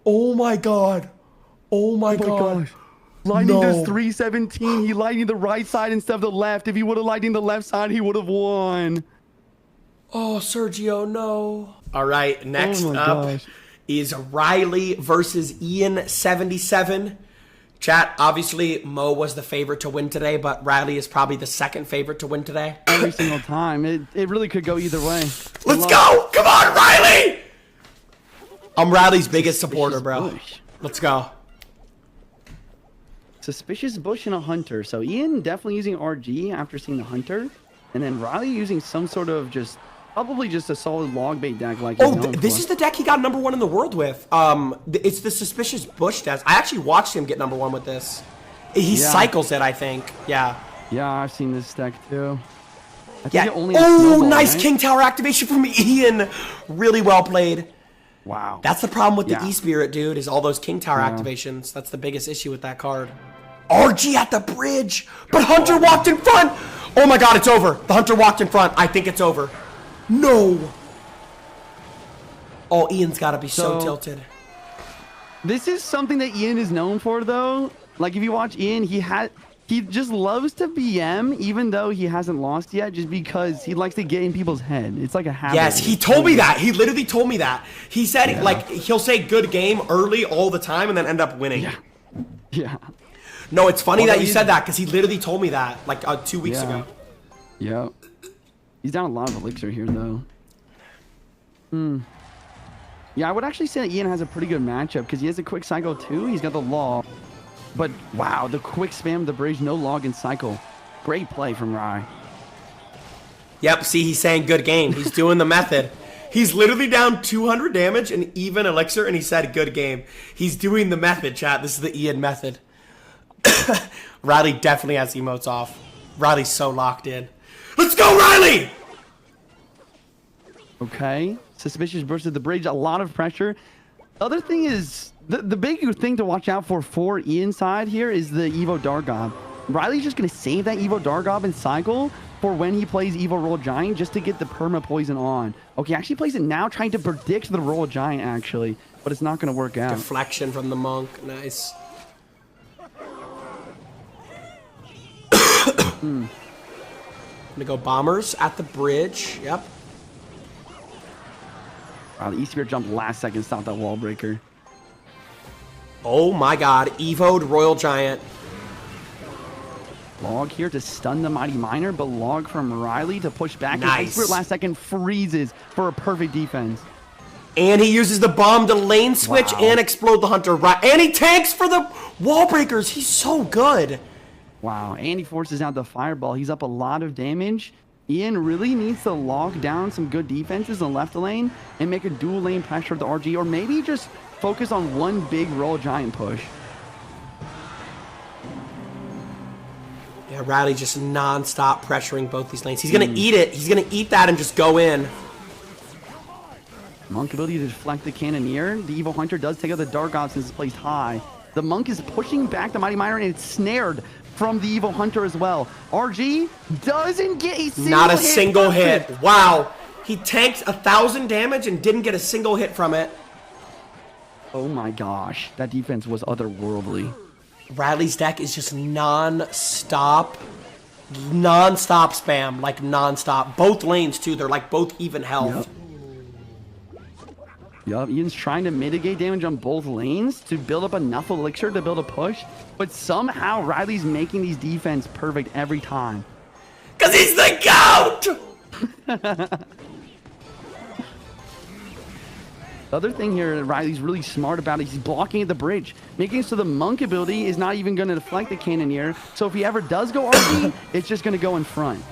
Oh my God. Oh my God. Lightning does 317. He lightning the right side instead of the left. If he would have lightning the left side, he would have won. Oh, Sergio, no. All right, next up is Riley versus Ian77. Chat, obviously, Mo was the favorite to win today, but Riley is probably the second favorite to win today. Every single time. It really could go either way. Let's go. Come on, Riley. I'm Riley's biggest supporter, bro. Bush. Let's go. Suspicious Bush and a Hunter. So Ian definitely using RG after seeing the Hunter. And then Riley using some sort of probably just a solid log bait deck like he's known this for. is the deck he got #1 in the world with. It's the Suspicious Bush deck. I actually watched him get #1 with this. He cycles it, I think. Yeah. Yeah, I've seen this deck too. I think Yeah. it only has snowball, Nice right? King Tower activation from Ian. Really well played. Wow. That's the problem with the E-Spirit, dude, is all those King Tower activations. That's the biggest issue with that card. RG at the bridge, but Hunter walked in front. Oh my god, it's over. The Hunter walked in front. I think it's over. No. Oh, Ian's got to be so tilted. This is something that Ian is known for, though. Like, if you watch Ian, he just loves to BM, even though he hasn't lost yet, just because he likes to get in people's head. It's like a habit. Yes, he told me that. He literally told me that. He said, like, he'll say good game early all the time and then end up winning. Yeah. No, it's funny that you said that, because he literally told me that, like, 2 weeks ago. Yeah. He's down a lot of elixir here, though. Yeah, I would actually say that Ian has a pretty good matchup, because he has a quick cycle, too. He's got the log. But, wow, the quick spam, the bridge, no log and cycle. Great play from Rye. Yep, see, he's saying good game. He's doing the method. He's literally down 200 damage and even elixir, and he said good game. He's doing the method, chat. This is the Ian method. Riley definitely has emotes off. Riley's so locked in. Let's go, Riley! Okay. Suspicious burst at the bridge. A lot of pressure. Other thing is, the big thing to watch out for Ian's side here is the Evo Dargob. Riley's just going to save that Evo Dargob and cycle for when he plays Evo Roll Giant just to get the perma poison on. Okay, actually plays it now, trying to predict the Roll Giant, actually. But it's not going to work out. Deflection from the monk. Nice. Gonna go bombers at the bridge. Yep. Wow, the E-Spirit jumped last second, stopped that wall breaker. Oh my god. Evo'd Royal Giant. Log here to stun the Mighty Miner, but log from Riley to push back. Nice. And E-Spirit last second freezes for a perfect defense. And he uses the bomb to lane switch and explode the Hunter. And he tanks for the wall breakers. He's so good. Wow, and he forces out the fireball. He's up a lot of damage. Ian really needs to lock down some good defenses in left lane and make a dual lane pressure with the RG, or maybe just focus on one big Roll Giant push. Yeah, Riley just non-stop pressuring both these lanes. He's going to eat it. He's going to eat that and just go in. Monk ability to deflect the Cannoneer. The Evo Hunter does take out the Dark Ops since it's placed high. The Monk is pushing back the Mighty Miner, and it's snared from the Evo Hunter as well. RG doesn't get a single hit. Not a single hit. Wow. He tanked 1,000 damage and didn't get a single hit from it. Oh my gosh. That defense was otherworldly. Riley's deck is just non-stop spam. Like non-stop. Both lanes, too. They're like both even health. Yup, Ian's trying to mitigate damage on both lanes to build up enough elixir to build a push, but somehow Riley's making these defense perfect every time. Because he's the GOAT! The other thing here that Riley's really smart about is he's blocking at the bridge, making it so the Monk ability is not even going to deflect the Cannoneer, so if he ever does go RG, it's just going to go in front.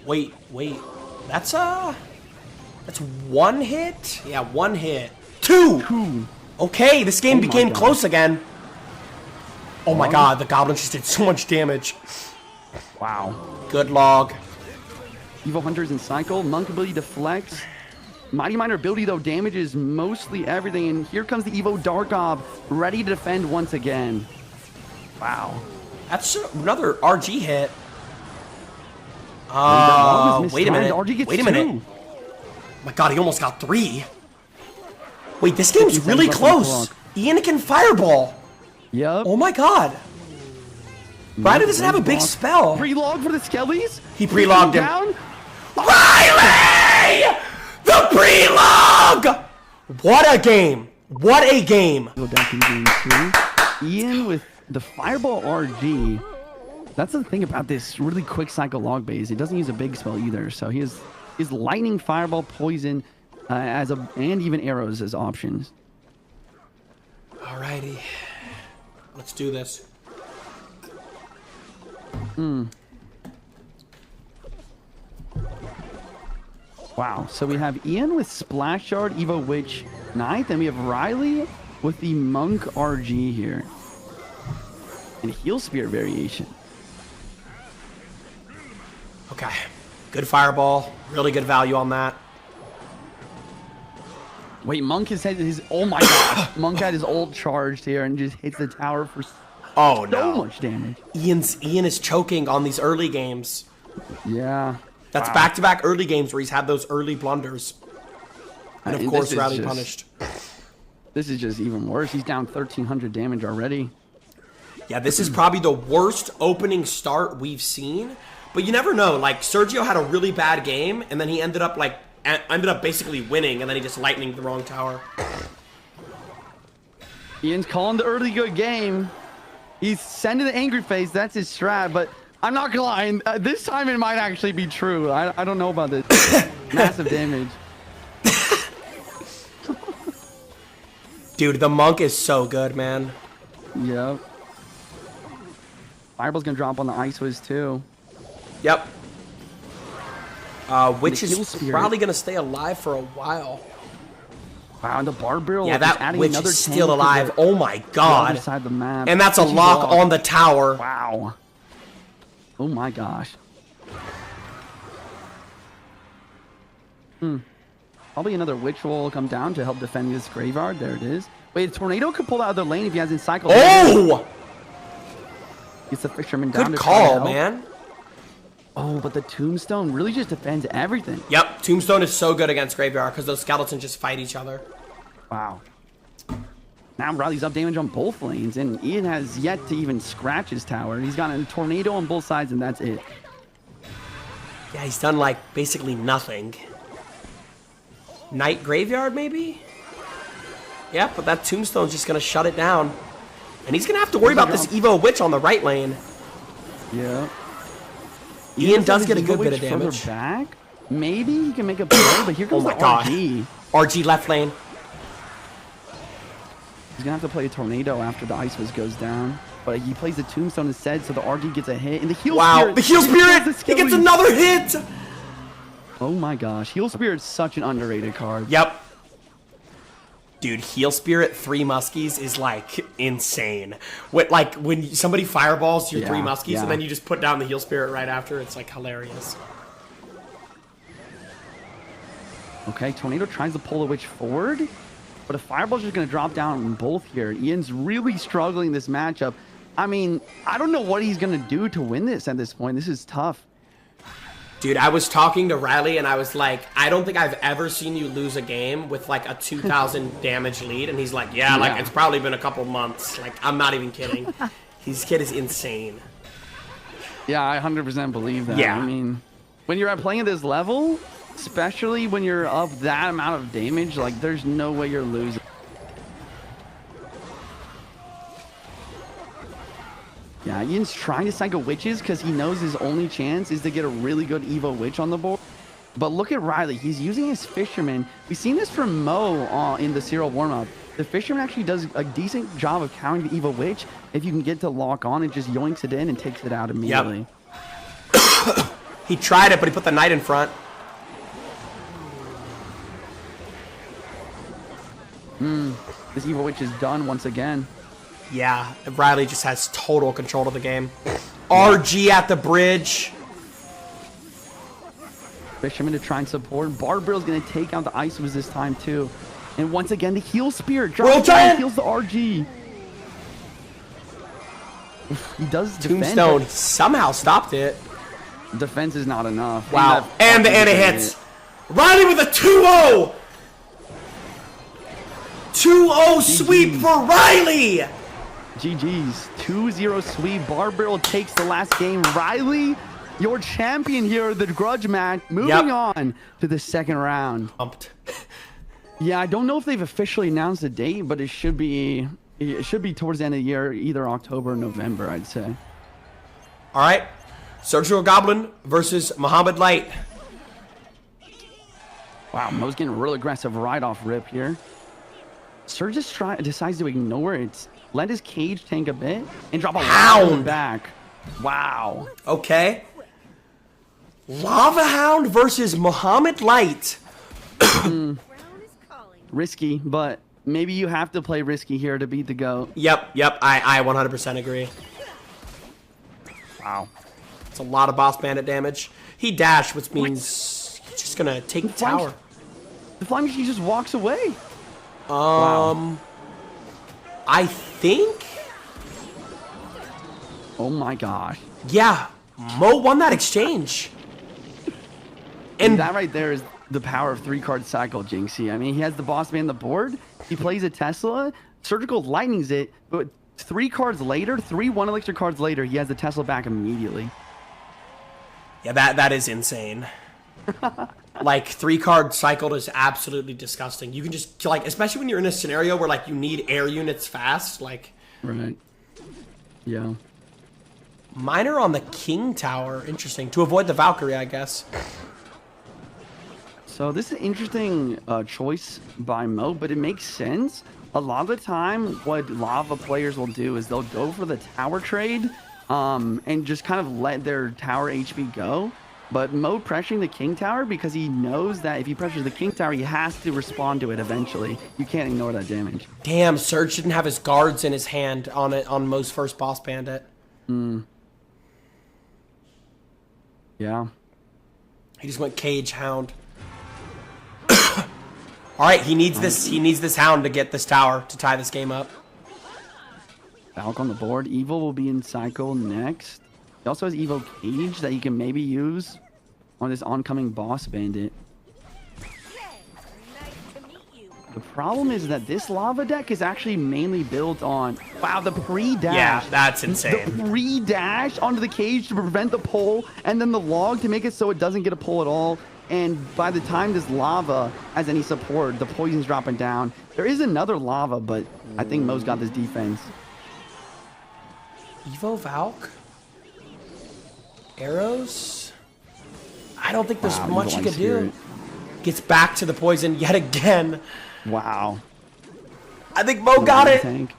Wait. That's one hit? Yeah, one hit. Two! Okay, this game became close again. Oh my god, the goblins just did so much damage. Wow. Good log. Evo Hunter's in cycle, Monk ability deflects. Mighty Miner ability, though, damages mostly everything, and here comes the Evo Dargob, ready to defend once again. Wow. That's another RG hit. Wait a minute. RG gets Wait a minute. two. Oh my god, he almost got 3. Wait, this game's really close. Ian can fireball. Yep. Oh my god. Riley doesn't have a big spell. Pre-log for the Skellies? He pre-logged him. Down? Riley! The pre-log! What a game. What a game. Go back in game 2. Ian with the Fireball RG. That's the thing about this really quick cycle log base. It doesn't use a big spell either, so he has is lightning, fireball, poison, and even arrows as options. Alrighty. Let's do this. Wow. So we have Ian with Splash Shard, Evo Witch, Knight, and we have Riley with the Monk RG here. And Heal Spirit variation. Okay. Good fireball. Really good value on that. Wait, Monk has had his... Oh my god. Monk had his ult charged here and just hits the tower for Oh, so no. much damage. Ian is choking on these early games. Yeah. That's Wow. back-to-back early games where he's had those early blunders. And of And course, this is Rally just- punished. This is just even worse. He's down 1,300 damage already. Yeah, this is probably the worst opening start we've seen. But you never know. Like, Sergio had a really bad game, and then he ended up basically winning, and then he just lightninged the wrong tower. Ian's calling the early good game. He's sending the angry face. That's his strat, but I'm not gonna lie. This time it might actually be true. I don't know about this. Massive damage. Dude, the Monk is so good, man. Yep. Fireball's gonna drop on the Ice Wiz too. Yep. Witch Heal is Spirit. probably going to stay alive for a while. Wow, and the Barbarrel Yeah, is that adding Witch another is 10 still to alive. the Oh my other god. side of the map. And that's a Witchy lock block. on the tower. Wow. Oh my gosh. Probably another Witch will come down to help defend this graveyard. There it is. Wait, a Tornado could pull out of the lane if he hasn't cycled. Oh! Gets the Fisherman down Good to try to call, help. man. Oh, but the Tombstone really just defends everything. Yep, Tombstone is so good against Graveyard because those skeletons just fight each other. Wow. Now Riley's up damage on both lanes, and Ian has yet to even scratch his tower. He's got a Tornado on both sides, and that's it. Yeah, he's done, like, basically nothing. Night Graveyard, maybe? Yeah, but that Tombstone's just going to shut it down. And he's going to have to worry about this Evo Witch on the right lane. Yeah. Ian does get a Evo good bit Witch of further damage. Back. Maybe he can make a play, but here Oh comes my the god. RG. RG left lane. He's gonna have to play a Tornado after the Ice Wiz goes down. But he plays the Tombstone instead, so the RG gets a hit. And the Heal Wow, Spirit. the Heal Spirit! the He gets Skillies. another hit! Oh my gosh. Heal Spirit's such an underrated card. Yep. Dude, Heal Spirit 3 Muskies is, like, insane. When somebody fireballs your 3 Yeah, Muskies yeah. and then you just put down the Heal Spirit right after, it's, like, hilarious. Okay, Tornado tries to pull the Witch forward, but a Fireball's just going to drop down on both here. Ian's really struggling this matchup. I mean, I don't know what he's going to do to win this at this point. This is tough. Dude, I was talking to Riley and I was like, I don't think I've ever seen you lose a game with, like, a 2,000 damage lead. And he's like, yeah, like, Yeah. it's probably been a couple months. Like, I'm not even kidding. His kid is insane. Yeah, I 100% believe that. Yeah. I mean, when you're playing at this level, especially when you're up that amount of damage, like, there's no way you're losing. Yeah, Ian's trying to cycle Witches because he knows his only chance is to get a really good Evo Witch on the board. But look at Riley. He's using his Fisherman. We've seen this from Mo in the serial warm-up. The Fisherman actually does a decent job of countering the Evo Witch if you can get to lock on and just yoinks it in and takes it out immediately. He tried it, but he put the Knight in front. This Evo Witch is done once again. Yeah, Riley just has total control of the game. RG at the bridge. Fisherman to try and support. Barbarrel's going to take out the Ice Wiz this time too. And once again, the Heal Spirit Roll drops down and Giant! heals the RG. Oof, he does defend. Tombstone somehow stopped it. but defense is not enough. Wow. And And that it RG hits. Riley with a 2-0. 2-0 sweep for Riley. GG's. 2-0 sweep. Barbarrel takes the last game. Riley, your champion here, the grudge match. Moving on to the second round. Pumped. Yeah, I don't know if they've officially announced a date, but it should be towards the end of the year, either October or November, I'd say. All right. Sergio Goblin versus Mohamad Light. Wow, Mo's getting real aggressive right off rip here. Surge just decides to ignore it. Let his cage tank a bit and drop a Hound back. Wow. Okay. Lava Hound versus Mohamad Light. Risky, but maybe you have to play risky here to beat the GOAT. Yep. I 100% agree. Wow. It's a lot of boss bandit damage. He dashed, which means he's just gonna take the tower. The flying machine just walks away. Wow. I think. Oh my gosh. Yeah, Mo won that exchange. And that right there is the power of 3-card cycle, Jynxzi. I mean, he has the boss man on the board. He plays a Tesla. Surgical lightnings it, but 3 cards later, 3 1-elixir cards later, he has the Tesla back immediately. Yeah, that is insane. Like 3-card cycled is absolutely disgusting. You can just like, especially when you're in a scenario where like you need air units fast, like. Right. Yeah. Miner on the King Tower, interesting. To avoid the Valkyrie, I guess. So this is an interesting choice by Mo, but it makes sense. A lot of the time, what Lava players will do is they'll go for the tower trade and just kind of let their tower HP go. But Mo pressuring the King Tower because he knows that if he pressures the King Tower, he has to respond to it eventually. You can't ignore that damage. Damn, Serge didn't have his guards in his hand on Mo's first boss bandit. Yeah. He just went Cage Hound. All right, he needs this. He needs this Hound to get this tower to tie this game up. Valk on the board. Evil will be in cycle next. He also has Evo Cage that he can maybe use on this oncoming boss bandit. The problem is that this lava deck is actually mainly built on, wow, the pre-dash. Yeah, that's insane. The pre-dash onto the cage to prevent the pull, and then the log to make it so it doesn't get a pull at all. And by the time this lava has any support, the poison's dropping down. There is another lava, but I think Mo's got this defense. Evo Valk? Arrows? I don't think there's much you can do. Gets back to the poison yet again. Wow. I think Mo got it. Tank.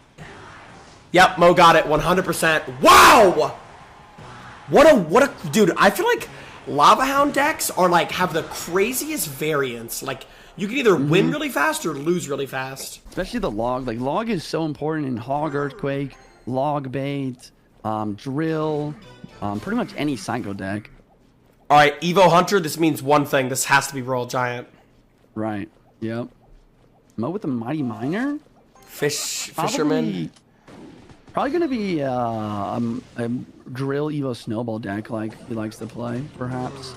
Yep, Mo got it 100%. Wow! What a dude, I feel like Lava Hound decks are like have the craziest variance. Like you can either win really fast or lose really fast. Especially the log. Like log is so important in Hog Earthquake, Log Bait, Drill, pretty much any Psycho deck. All right, Evo Hunter, this means one thing. This has to be Royal Giant. Right. Yep. Mo with the Mighty Miner? Fisherman? Probably going to be a Drill Evo Snowball deck like he likes to play, perhaps.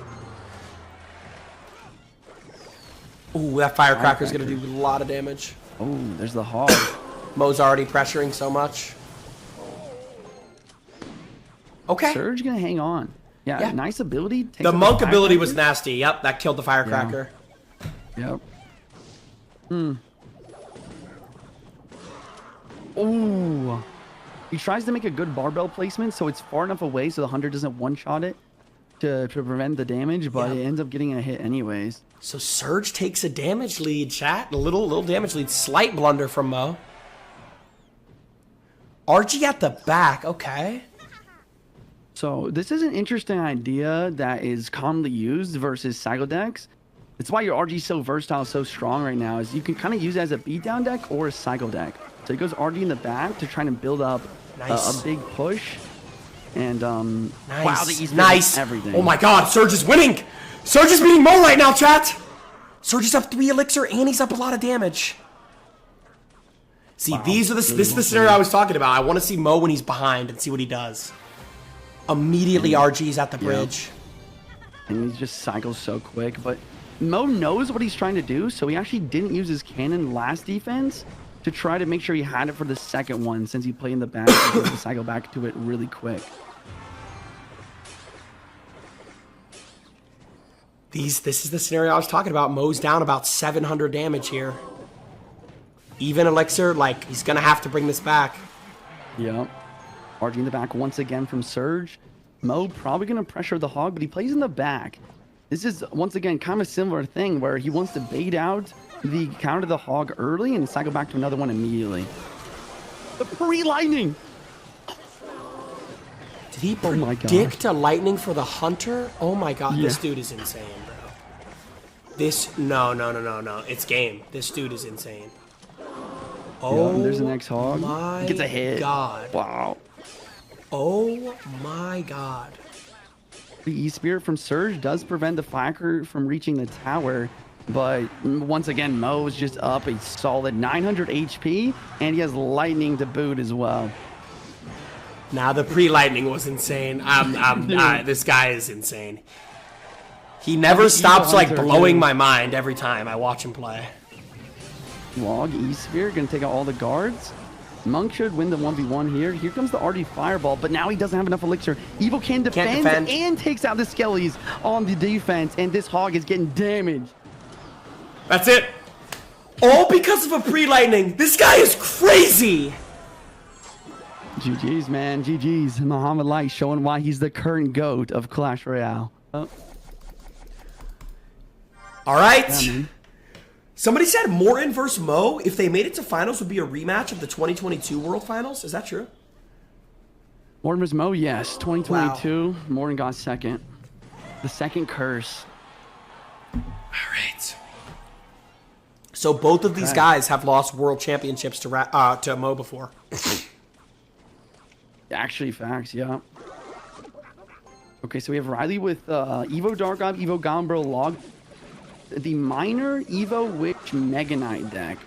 Ooh, that Firecracker's going to do a lot of damage. Oh, there's the Hog. Mo's already pressuring so much. Okay. Surge going to hang on. Yeah, nice ability. The Monk ability was nasty. Yep, that killed the Firecracker. Yeah. Yep. Ooh. He tries to make a good barbell placement so it's far enough away so the hunter doesn't one-shot it to prevent the damage, but it ends up getting a hit anyways. So Surge takes a damage lead, chat. A little damage lead. Slight blunder from Mo. RG at the back. Okay. So this is an interesting idea that is commonly used versus Cycle decks. It's why your RG is so versatile, so strong right now, is you can kind of use it as a beatdown deck or a Cycle deck. So he goes RG in the back to try to build up a big push. And wow, he's nice. Everything. Oh my god, Surge is winning! Surge is beating Mo right now, chat! Surge is up 3 elixir and he's up a lot of damage. See, this is the scenario I was talking about. I want to see Mo when he's behind and see what he does. Immediately RG's at the bridge. And he just cycles so quick, but Mo knows what he's trying to do, so he actually didn't use his cannon last defense to try to make sure he had it for the second one, since he played in the back and to cycle back to it really quick. This is the scenario I was talking about. Mo's down about 700 damage here. Even elixir, like, he's gonna have to bring this back. Yep. RG in the back once again from Surge. Mo probably gonna pressure the Hog, but he plays in the back. This is, once again, kind of a similar thing where he wants to bait out the counter the hog early and cycle back to another one immediately. The pre-lightning! Did he predict a lightning for the hunter? Oh my god, this dude is insane, bro. No. It's game. This dude is insane. Oh, there's the next hog. My gets a hit. God. Wow. Oh my god. The E-Spirit from Surge does prevent the Firecracker from reaching the tower, but once again, Mo is just up a solid 900 HP, and he has lightning to boot as well. Nah, the pre-lightning was insane. This guy is insane. He never stops like blowing my mind every time I watch him play. Log E-Sphere gonna take out all the guards. Monk should win the 1v1 here. Here comes the RD Fireball, but now he doesn't have enough elixir. Evo can defend and takes out the Skellies on the defense, and this hog is getting damaged. That's it. All because of a pre-lightning. This guy is crazy. GG's, man. GG's. Mohamad Light showing why he's the current GOAT of Clash Royale. Oh. All right. Yeah, somebody said Morton versus Mo, if they made it to finals, would be a rematch of the 2022 World Finals. Is that true? Morton versus Mo, yes. 2022. Wow. Morton got second. The second curse. All right. So both of these guys have lost world championships to Mo before. Actually, facts, yeah. Okay, so we have Riley with Evo Dark God, Evo Gombro Log. The minor Evo Witch Mega Knight deck.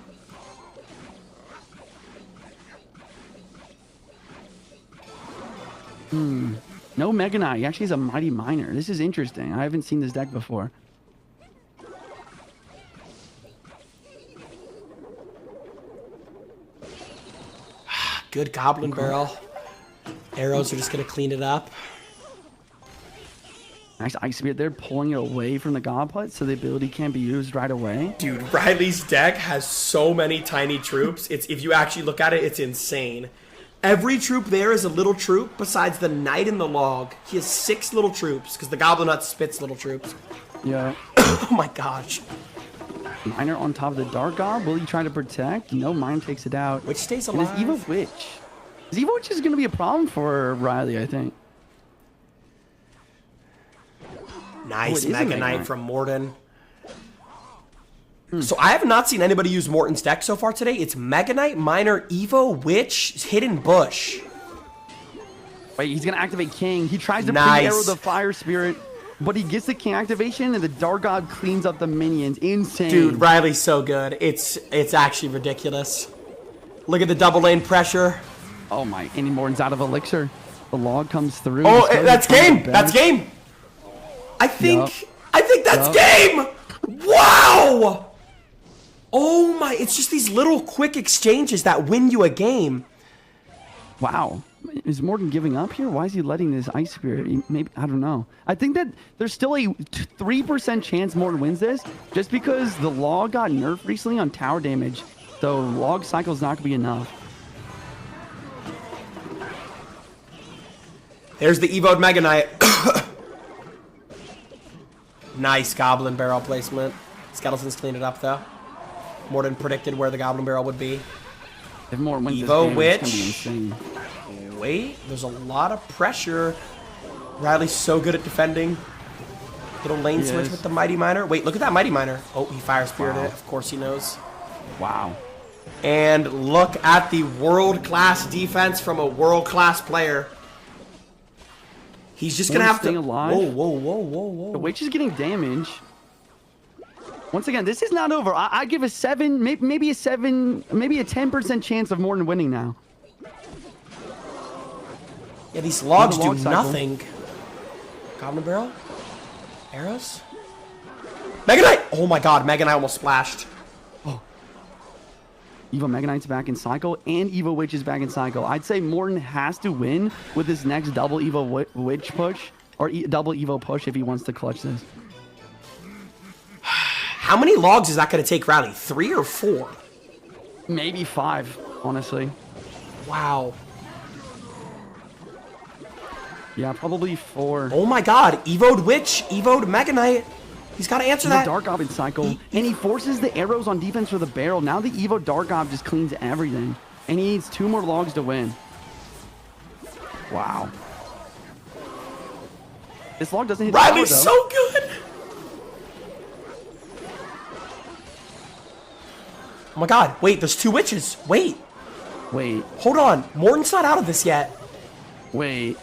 No Mega Knight. He actually has a Mighty Miner. This is interesting. I haven't seen this deck before. Good Goblin Barrel. Arrows are just going to clean it up. Nice Ice Spear there, pulling it away from the Goblet so the ability can't be used right away. Dude, Riley's deck has so many tiny troops. If you actually look at it, it's insane. Every troop there is a little troop besides the Knight and the Log. He has 6 little troops because the Goblin Nut spits little troops. Yeah. Oh my gosh. Miner on top of the Dark God. Will he try to protect? No, Mine takes it out. Which stays alive. And his Evo Witch. His Evo Witch is going to be a problem for Riley, I think. Nice Mega Knight from Morton. So I have not seen anybody use Morton's deck so far today. It's Mega Knight, Miner, Evo, Witch, Hidden Bush. Wait, he's going to activate King. He tries to pre-arrow the Fire Spirit, but he gets the King activation, and the Dark God cleans up the minions. Insane. Dude, Riley's so good. It's actually ridiculous. Look at the double lane pressure. Oh my, and Morton's out of elixir. The log comes through. Oh, that's game. That's game. I think that's game. Wow. Oh my, it's just these little quick exchanges that win you a game. Wow. Is Morton giving up here? Why is he letting this Ice Spirit? Maybe, I don't know. I think that there's still a 3% chance Morton wins this just because the log got nerfed recently on tower damage. So log cycle's not going to be enough. There's the Evoed Mega Knight. Nice Goblin Barrel placement. Skeletons cleaned it up though. Morton predicted where the Goblin Barrel would be. If Morton wins Evo this game, Witch. it's gonna be insane. Wait, there's a lot of pressure. Riley's so good at defending. Little lane switch with the Mighty Miner. Wait, look at that Mighty Miner. Oh, he Fire Spirited it. Of course he knows. Wow. And look at the world-class defense from a world-class player. He's just going to have to... alive. Whoa. The Witch is getting damage. Once again, this is not over. I give a 7, maybe a 10% chance of Morton winning now. Yeah, these logs do nothing. Goblin Barrel? Arrows? Mega Knight! Oh my god, Mega Knight almost splashed. Oh. Evo Mega Knight's back in cycle, and Evo Witch is back in cycle. I'd say Morton has to win with his next double Evo Witch push, or double Evo push if he wants to clutch this. How many logs is that going to take Riley? 3 or 4? Maybe 5, honestly. Wow. Yeah, probably 4. Oh my god, Evo'd Witch, Evo'd Mega Knight. He's got to answer The that. Dark Goblin cycle, and he forces the arrows on defense for the barrel. Now the Evo Dark Goblin just cleans everything, and he needs 2 more logs to win. Wow. This log doesn't hit the Riley's tower, so good. Oh my god, wait, there's 2 witches. Wait, hold on. Morton's not out of this yet. Wait.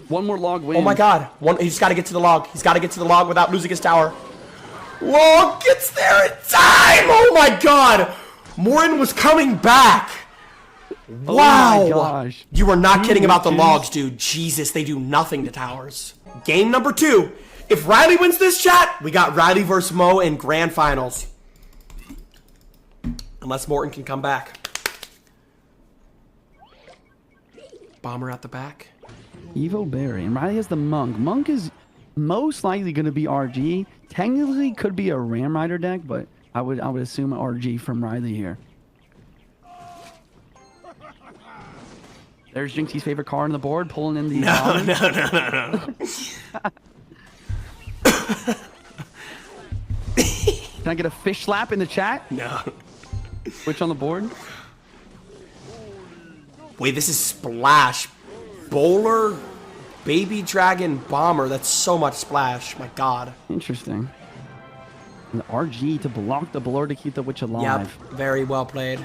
1 more log win. Oh my god, he's got to get to the log. He's got to get to the log without losing his tower. Log gets there in time. Oh my god, Morton was coming back. Wow. Oh my gosh. You were not 2 kidding about the witches. logs, dude. Jesus, they do nothing to towers. Game number 2. If Riley wins this, chat, we got Riley versus Mo in grand finals. Unless Morton can come back. Bomber at the back. Evo Barry, and Riley has the Monk. Monk is most likely going to be RG. Technically, could be a Ram Rider deck, but I would assume RG from Riley here. There's Jynxzi's favorite card on the board, pulling in the. No. Can I get a fish slap in the chat? No. Which on the board? Wait, this is Splash. Bowler, Baby Dragon, Bomber. That's so much Splash. My god. Interesting. And the RG to block the blower to keep the witch alive. Yep, very well played.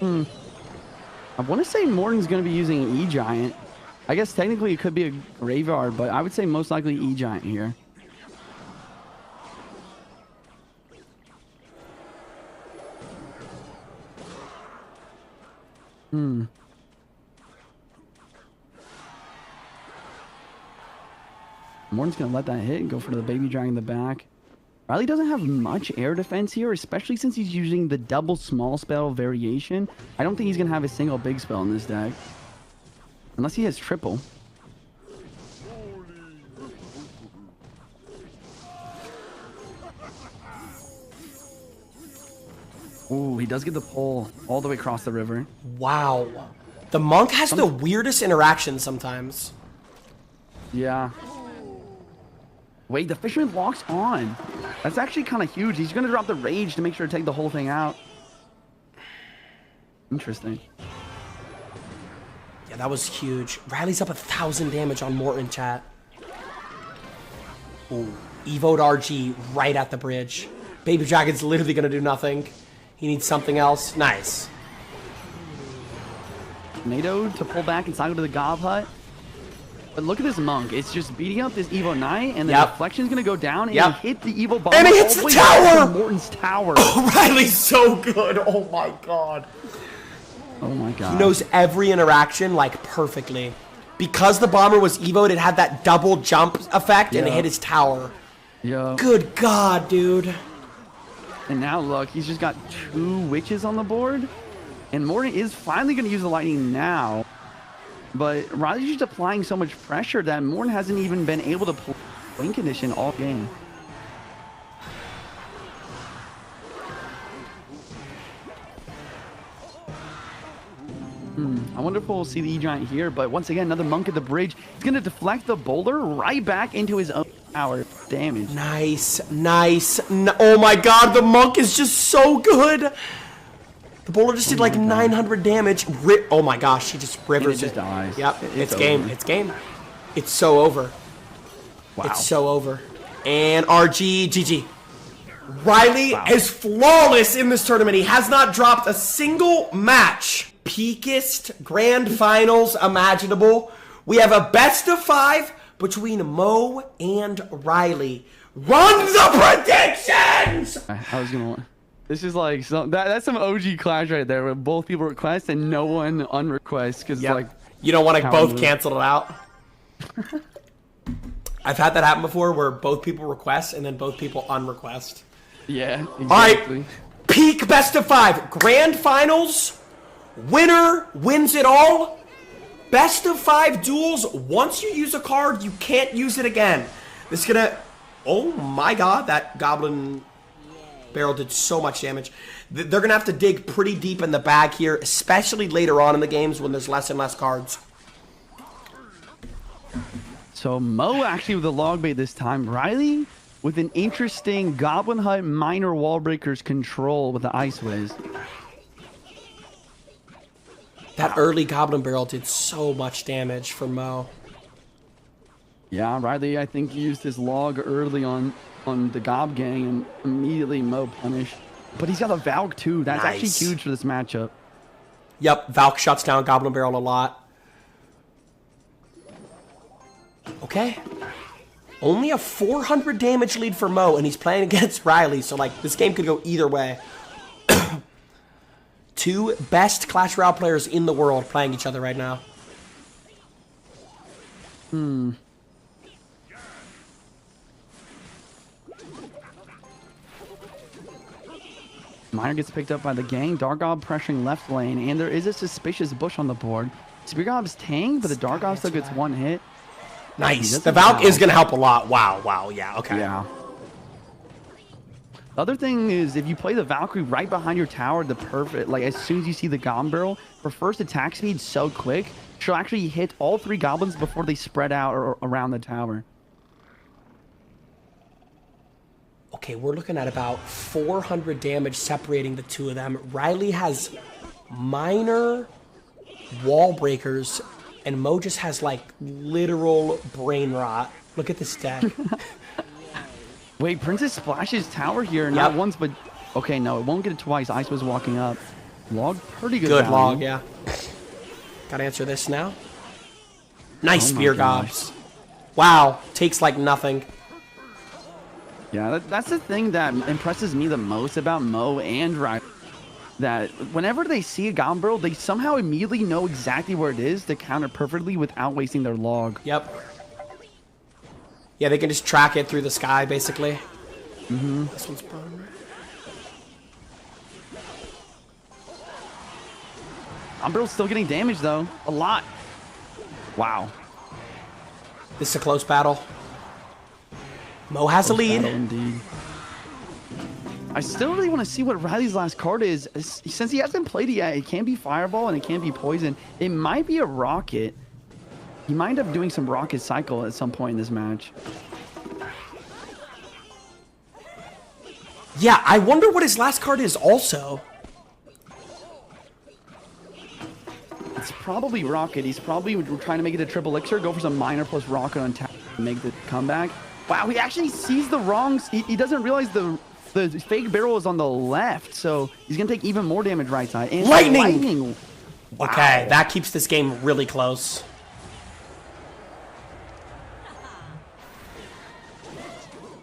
I want to say Morton's going to be using E-Giant. I guess technically it could be a graveyard, but I would say most likely E-Giant here. Morton's going to let that hit and go for the Baby Dragon in the back. Riley doesn't have much air defense here, especially since he's using the double small spell variation. I don't think he's going to have a single big spell in this deck. Unless he has triple. Ooh, he does get the pull all the way across the river. Wow. The Monk has the weirdest interaction sometimes. Yeah. Wait, the Fisherman locks on. That's actually kind of huge. He's going to drop the Rage to make sure to take the whole thing out. Interesting. Yeah, that was huge. Riley's up 1,000 damage on Morton, chat. Ooh, Evo'd RG right at the bridge. Baby Dragon's literally going to do nothing. He needs something else. Nice. NATO to pull back and cycle to the Gob Hut. But look at this Monk. It's just beating up this Evo Knight, and the deflection's going to go down, and he hit the Evo Bomb. And he hits the tower! Morton's tower. Oh, Riley's so good. Oh, my God. Oh, my God. He knows every interaction, like, perfectly. Because the Bomber was Evo'd, it had that double jump effect, and it hit his tower. Yeah. Good God, dude. And now, look, he's just got 2 witches on the board. And Morton is finally going to use the lightning now. But Riley's just applying so much pressure that Morton hasn't even been able to play win condition all game. I wonder if we'll see the E-Giant here, but once again, another Monk at the bridge. He's going to deflect the boulder right back into his own tower. Damage. Nice. Oh my God, the Monk is just so good. The boulder just did like 900 damage. Oh my gosh, he just rivers it. Dies. Yep, it's over. game. It's game. It's so over. Wow. It's so over. And RG, GG. Riley is flawless in this tournament. He has not dropped a single match. Peakest grand finals imaginable. We have a best of 5 between Mo and Riley. Run the predictions! I was going to... This is like that's some OG Clash right there, where both people request and no one unrequest because like you don't want to both cancel it out. I've had that happen before, where both people request and then both people unrequest. Yeah, exactly. All right, peak best of 5, grand finals, winner wins it all. Best of 5 duels. Once you use a card, you can't use it again. This is gonna. Oh my God, that goblin Barrel did so much damage. They're going to have to dig pretty deep in the bag here, especially later on in the games when there's less and less cards. So Mo actually with the log bait this time. Riley with an interesting Goblin Hut Minor Wall Breakers control with the Ice Whiz. That early Goblin Barrel did so much damage for Mo. Yeah, Riley, I think, used his log early on the Gob Gang, and immediately Mo punished. But he's got a Valk too. That's actually huge for this matchup. Yep, Valk shuts down Goblin Barrel a lot. Okay. Only a 400 damage lead for Mo, and he's playing against Riley, so like this game could go either way. Two best Clash Royale players in the world playing each other right now. Miner gets picked up by the gang. Dargob pressuring left lane, and there is a suspicious bush on the board. Spear Gob's tang, but the Dargob still gets one hit. Nice. The Valk is going to help a lot. Wow. Yeah, okay. Yeah. The other thing is, if you play the Valkyrie right behind your tower, the perfect, like as soon as you see the Goblin Barrel, her first attack speed so quick, she'll actually hit all 3 goblins before they spread out or around the tower. Okay, we're looking at about 400 damage separating the two of them. Riley has minor wall breakers, and Mo just has like literal brain rot. Look at this deck. Wait, Princess splashes tower here, not once, but okay, no, it won't get it twice. Ice was walking up. Log, pretty good. Good value. log, yeah. Gotta answer this now. Nice spear gobs. Wow, takes like nothing. Yeah, that's the thing that impresses me the most about Mo and Riley. That whenever they see a Goblin Barrel, they somehow immediately know exactly where it is to counter perfectly without wasting their log. Yep. Yeah, they can just track it through the sky, basically. This one's burned. Goblin Barrel's still getting damage, though. A lot. Wow. This is a close battle. Mo has a lead. Indeed. I still really want to see what Riley's last card is. Since he hasn't played it yet, it can be Fireball and it can be Poison. It might be a Rocket. He might end up doing some Rocket Cycle at some point in this match. Yeah, I wonder what his last card is also. It's probably Rocket. He's probably trying to make it a triple elixir, go for some minor plus Rocket on tap and make the comeback. Wow, he actually sees the wrongs. He doesn't realize the fake barrel is on the left, so he's going to take even more damage right side. And lightning! Wow. Okay, that keeps this game really close.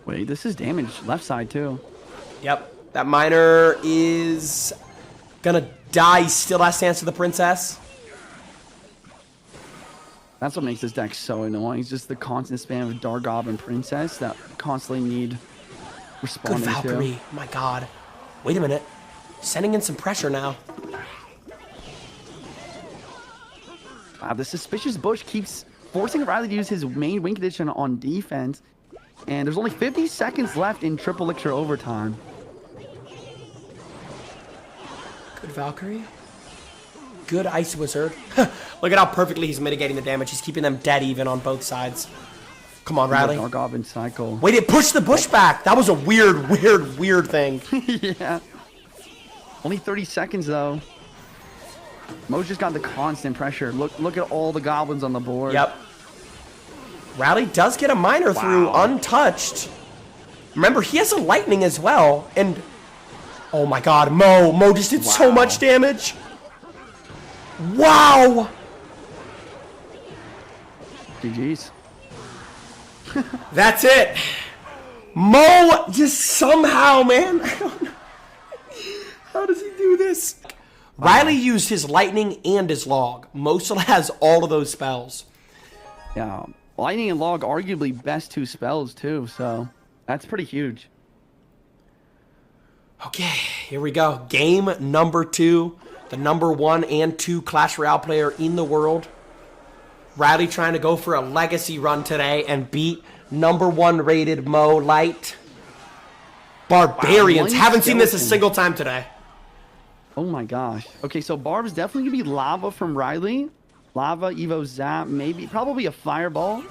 Wait, this is damage left side too. Yep, that miner is gonna die. He still has to answer the princess. That's what makes this deck so annoying. It's just the constant spam of Dargob and Princess that constantly need responding Good Valkyrie. to. My god. Wait a minute. Sending in some pressure now. Wow, the suspicious bush keeps forcing Riley to use his main win condition on defense. And there's only 50 seconds left in triple elixir overtime. Good Valkyrie. Good Ice Wizard. Look at how perfectly he's mitigating the damage. He's keeping them dead even on both sides. Come on, Riley. Dargob and Cycle. Wait, it pushed the bush back. That was a weird thing. Yeah. Only 30 seconds, though. Mo's just got the constant pressure. Look at all the goblins on the board. Yep. Riley does get a miner through untouched. Remember, he has a lightning as well. And, oh my god, Mo just did so much damage. Wow. GG's. That's it. Mo just somehow, man. I don't know. How does he do this? Riley used his lightning and his log. Mo still has all of those spells. Yeah. Lightning and log, arguably best 2 spells, too. So that's pretty huge. Okay, here we go. Game number 2. The number 1 and 2 Clash Royale player in the world. Riley trying to go for a legacy run today and beat number 1 rated Mo Light. Barbarians. Wow, Haven't seen this a skeleton. single time today. Oh my gosh. Okay, so Barb's definitely gonna be lava from Riley. Lava, Evo Zap, maybe, probably a fireball.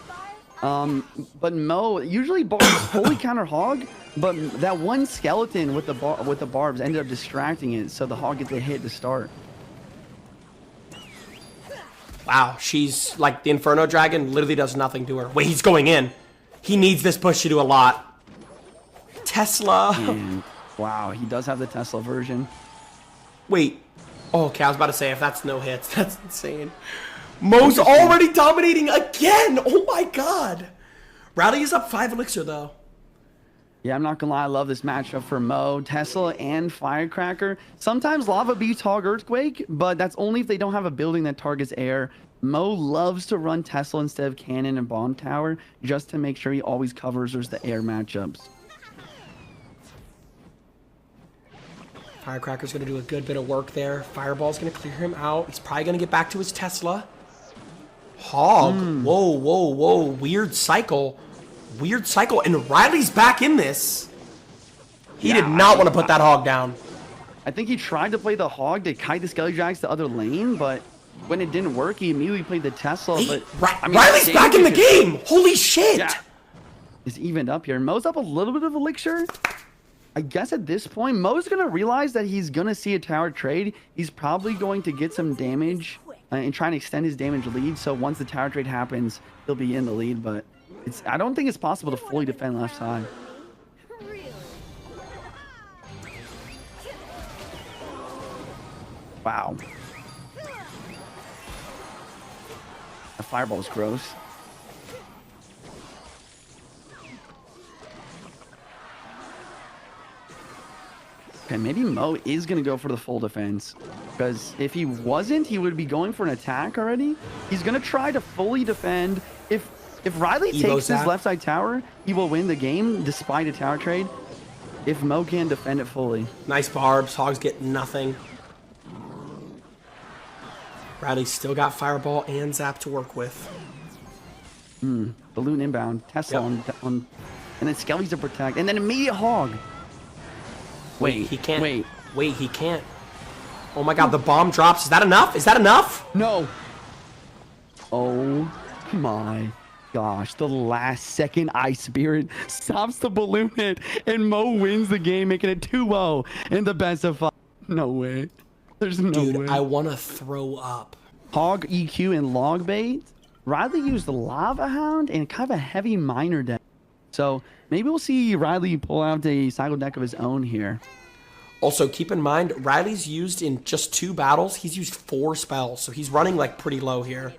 But Mo, usually Barb's fully counter hog, but that one skeleton with the barbs ended up distracting it, so the hog gets a hit to start. Wow, she's like the Inferno Dragon literally does nothing to her. Wait, he's going in. He needs this push to do a lot. Tesla. And wow, he does have the Tesla version. Wait. Oh, okay, I was about to say, if that's no hits, that's insane. Mo's already dominating again. Oh my god. Riley is up 5 elixir though. Yeah, I'm not gonna lie, I love this matchup for Mo, Tesla, and Firecracker. Sometimes Lava beats Hog Earthquake, but that's only if they don't have a building that targets air. Mo loves to run Tesla instead of Cannon and Bomb Tower, just to make sure he always covers the air matchups. Firecracker's gonna do a good bit of work there. Fireball's gonna clear him out. He's probably gonna get back to his Tesla. Hog. Whoa, whoa, whoa. Weird cycle. Weird cycle. And Riley's back in this. He did not want to put that hog down. I think he tried to play the Hog to kite the Skelly Drags to the other lane, but when it didn't work, he immediately played the Tesla. But I mean, Riley's back in the game. Holy shit. Yeah. Is evened up here. Mo's up a little bit of elixir. I guess at this point, Mo's going to realize that he's going to see a tower trade. He's probably going to get some damage and try and extend his damage lead. So once the tower trade happens, he'll be in the lead. But I don't think it's possible to fully defend left side. Wow. The fireball is gross. Okay, maybe Mo is going to go for the full defense. Because if he wasn't, he would be going for an attack already. He's going to try to fully defend. If Riley takes his left side tower, he will win the game despite a tower trade. If Mo can defend it fully. Nice barbs. Hogs get nothing. Riley's still got Fireball and Zap to work with. Balloon inbound. Tesla on... And then Skelly's to protect. And then immediate Hog. Wait, he can't. Wait, he can't. Oh my god, the bomb drops. Is that enough? Is that enough? No. Oh my gosh. The last second Ice Spirit stops the balloon hit, and Mo wins the game, making it 2-0 in the best of 5. No way. There's no way. Dude, I want to throw up. Hog EQ and log bait. Riley used the Lava Hound and kind of a heavy miner deck. So maybe we'll see Riley pull out a cycle deck of his own here. Also, keep in mind, Riley's used in just 2 battles. He's used 4 spells, so he's running like pretty low here.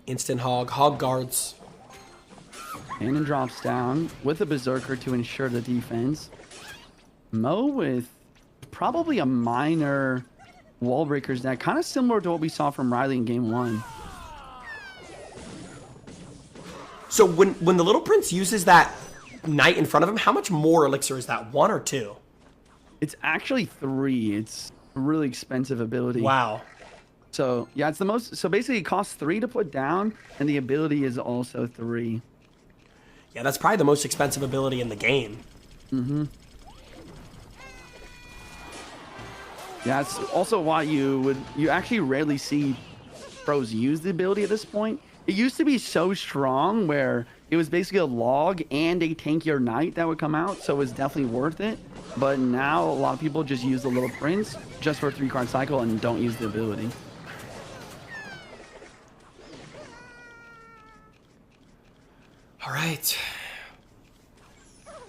Instant Hog. Hog guards. Cannon drops down with a Berserker to ensure the defense. Mo with probably a minor wall breakers deck, kind of similar to what we saw from Riley in game 1. So when the Little Prince uses that knight in front of him, how much more elixir is that? 1 or 2? It's actually 3. It's a really expensive ability. Wow. So yeah, it's the most. So basically, it costs 3 to put down, and the ability is also 3. Yeah, that's probably the most expensive ability in the game. Mm-hmm. Yeah, it's also why you actually rarely see pros use the ability at this point. It used to be so strong where it was basically a log and a tankier knight that would come out, so it was definitely worth it. But now a lot of people just use the Little Prince just for a 3-card cycle and don't use the ability. All right.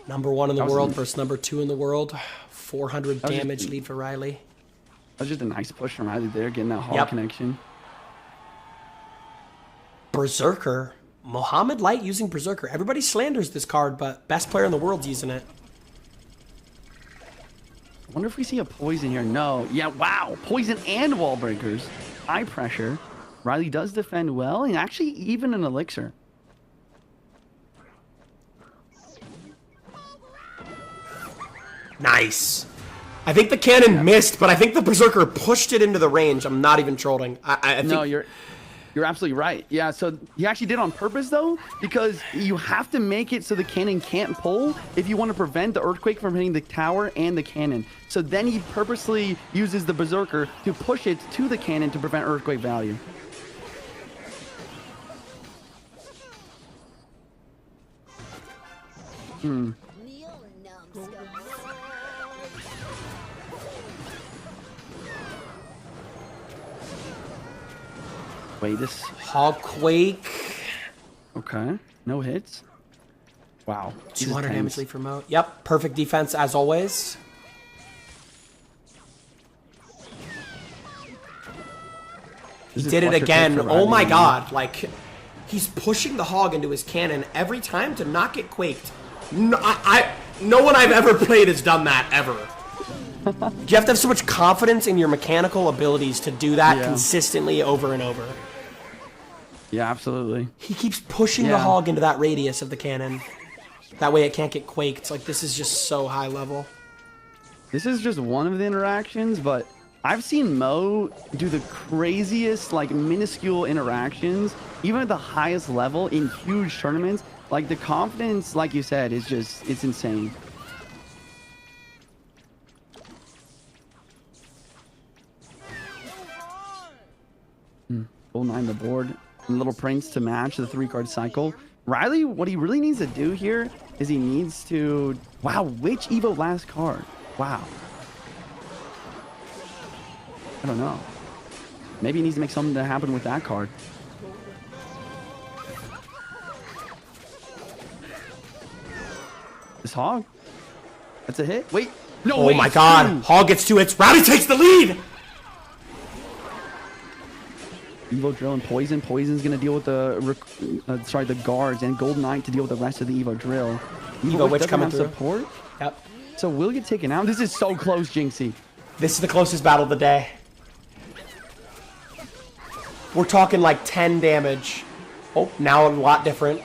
Number 1 in the world versus number 2 in the world. 400 damage lead for Riley. That was just a nice push from Riley there, getting that hard connection. Berserker. Mohamad Light using Berserker. Everybody slanders this card, but best player in the world's using it. I wonder if we see a poison here. No. Yeah, wow. Poison and wall breakers. High pressure. Riley does defend well, and actually even an elixir. Nice. I think the cannon missed, but I think the Berserker pushed it into the range. I'm not even trolling. I think... No, you're You're absolutely right. Yeah, so he actually did on purpose though, because you have to make it so the cannon can't pull if you want to prevent the earthquake from hitting the tower and the cannon. So then he purposely uses the berserker to push it to the cannon to prevent earthquake value. Wait, this... Hog Quake. Okay, no hits. Wow. 200 damage lead for Mo. Yep, perfect defense as always. He did it again. Oh my god. Like, he's pushing the hog into his cannon every time to not get quaked. No, no one I've ever played has done that, ever. You have to have so much confidence in your mechanical abilities to do that consistently over and over. Yeah, absolutely. He keeps pushing the hog into that radius of the cannon. That way it can't get quaked. Like, this is just so high level. This is just one of the interactions, but I've seen Mo do the craziest, like, minuscule interactions, even at the highest level in huge tournaments. Like, the confidence, like you said, is just, it's insane. Full 9 the board. And Little Prince to match the 3-card cycle. Riley, what he really needs to do here is he needs to... Wow, which Evo last card? Wow. I don't know. Maybe he needs to make something to happen with that card. This hog. That's a hit. Wait. No, oh my god. Hog gets 2 hits. Riley takes the lead. Evo Drill and Poison. Poison's going to deal with the guards, and Golden Knight to deal with the rest of the Evo Drill. Evo Witch coming through. Support. Yep. So will get taken out. This is so close, Jynxzi. This is the closest battle of the day. We're talking like 10 damage. Oh, now a lot different.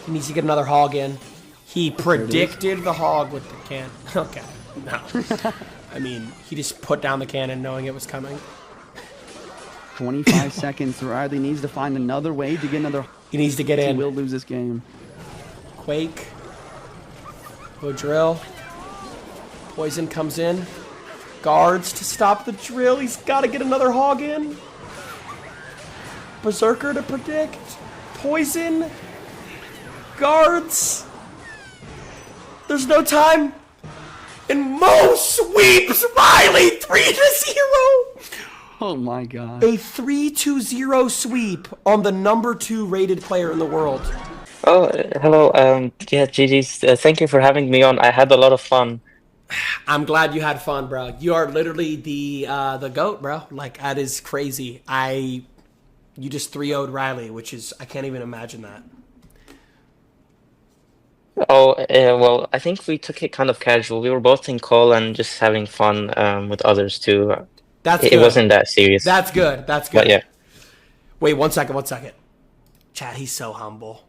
He needs to get another hog in. He predicted the hog with the can. Okay. No. I mean, he just put down the cannon knowing it was coming. 25 seconds. Riley needs to find another way to get another... He needs to get in. He will lose this game. Quake. Go drill. Poison comes in. Guards to stop the drill. He's got to get another hog in. Berserker to predict. Poison. Guards. There's no time. And Mo sweeps Riley 3-0. Oh my god. A 3-0 sweep on the #2 rated player in the world. Oh, hello. Yeah, GG's. Thank you for having me on. I had a lot of fun. I'm glad you had fun, bro. You are literally the GOAT, bro. Like, that is crazy. You just 3-0'd Riley, which is, I can't even imagine that. Oh, well, I think we took it kind of casual. We were both in call and just having fun with others too. That's good. It wasn't that serious. That's good. That's good. But yeah. Wait, 1 second. Chat, he's so humble.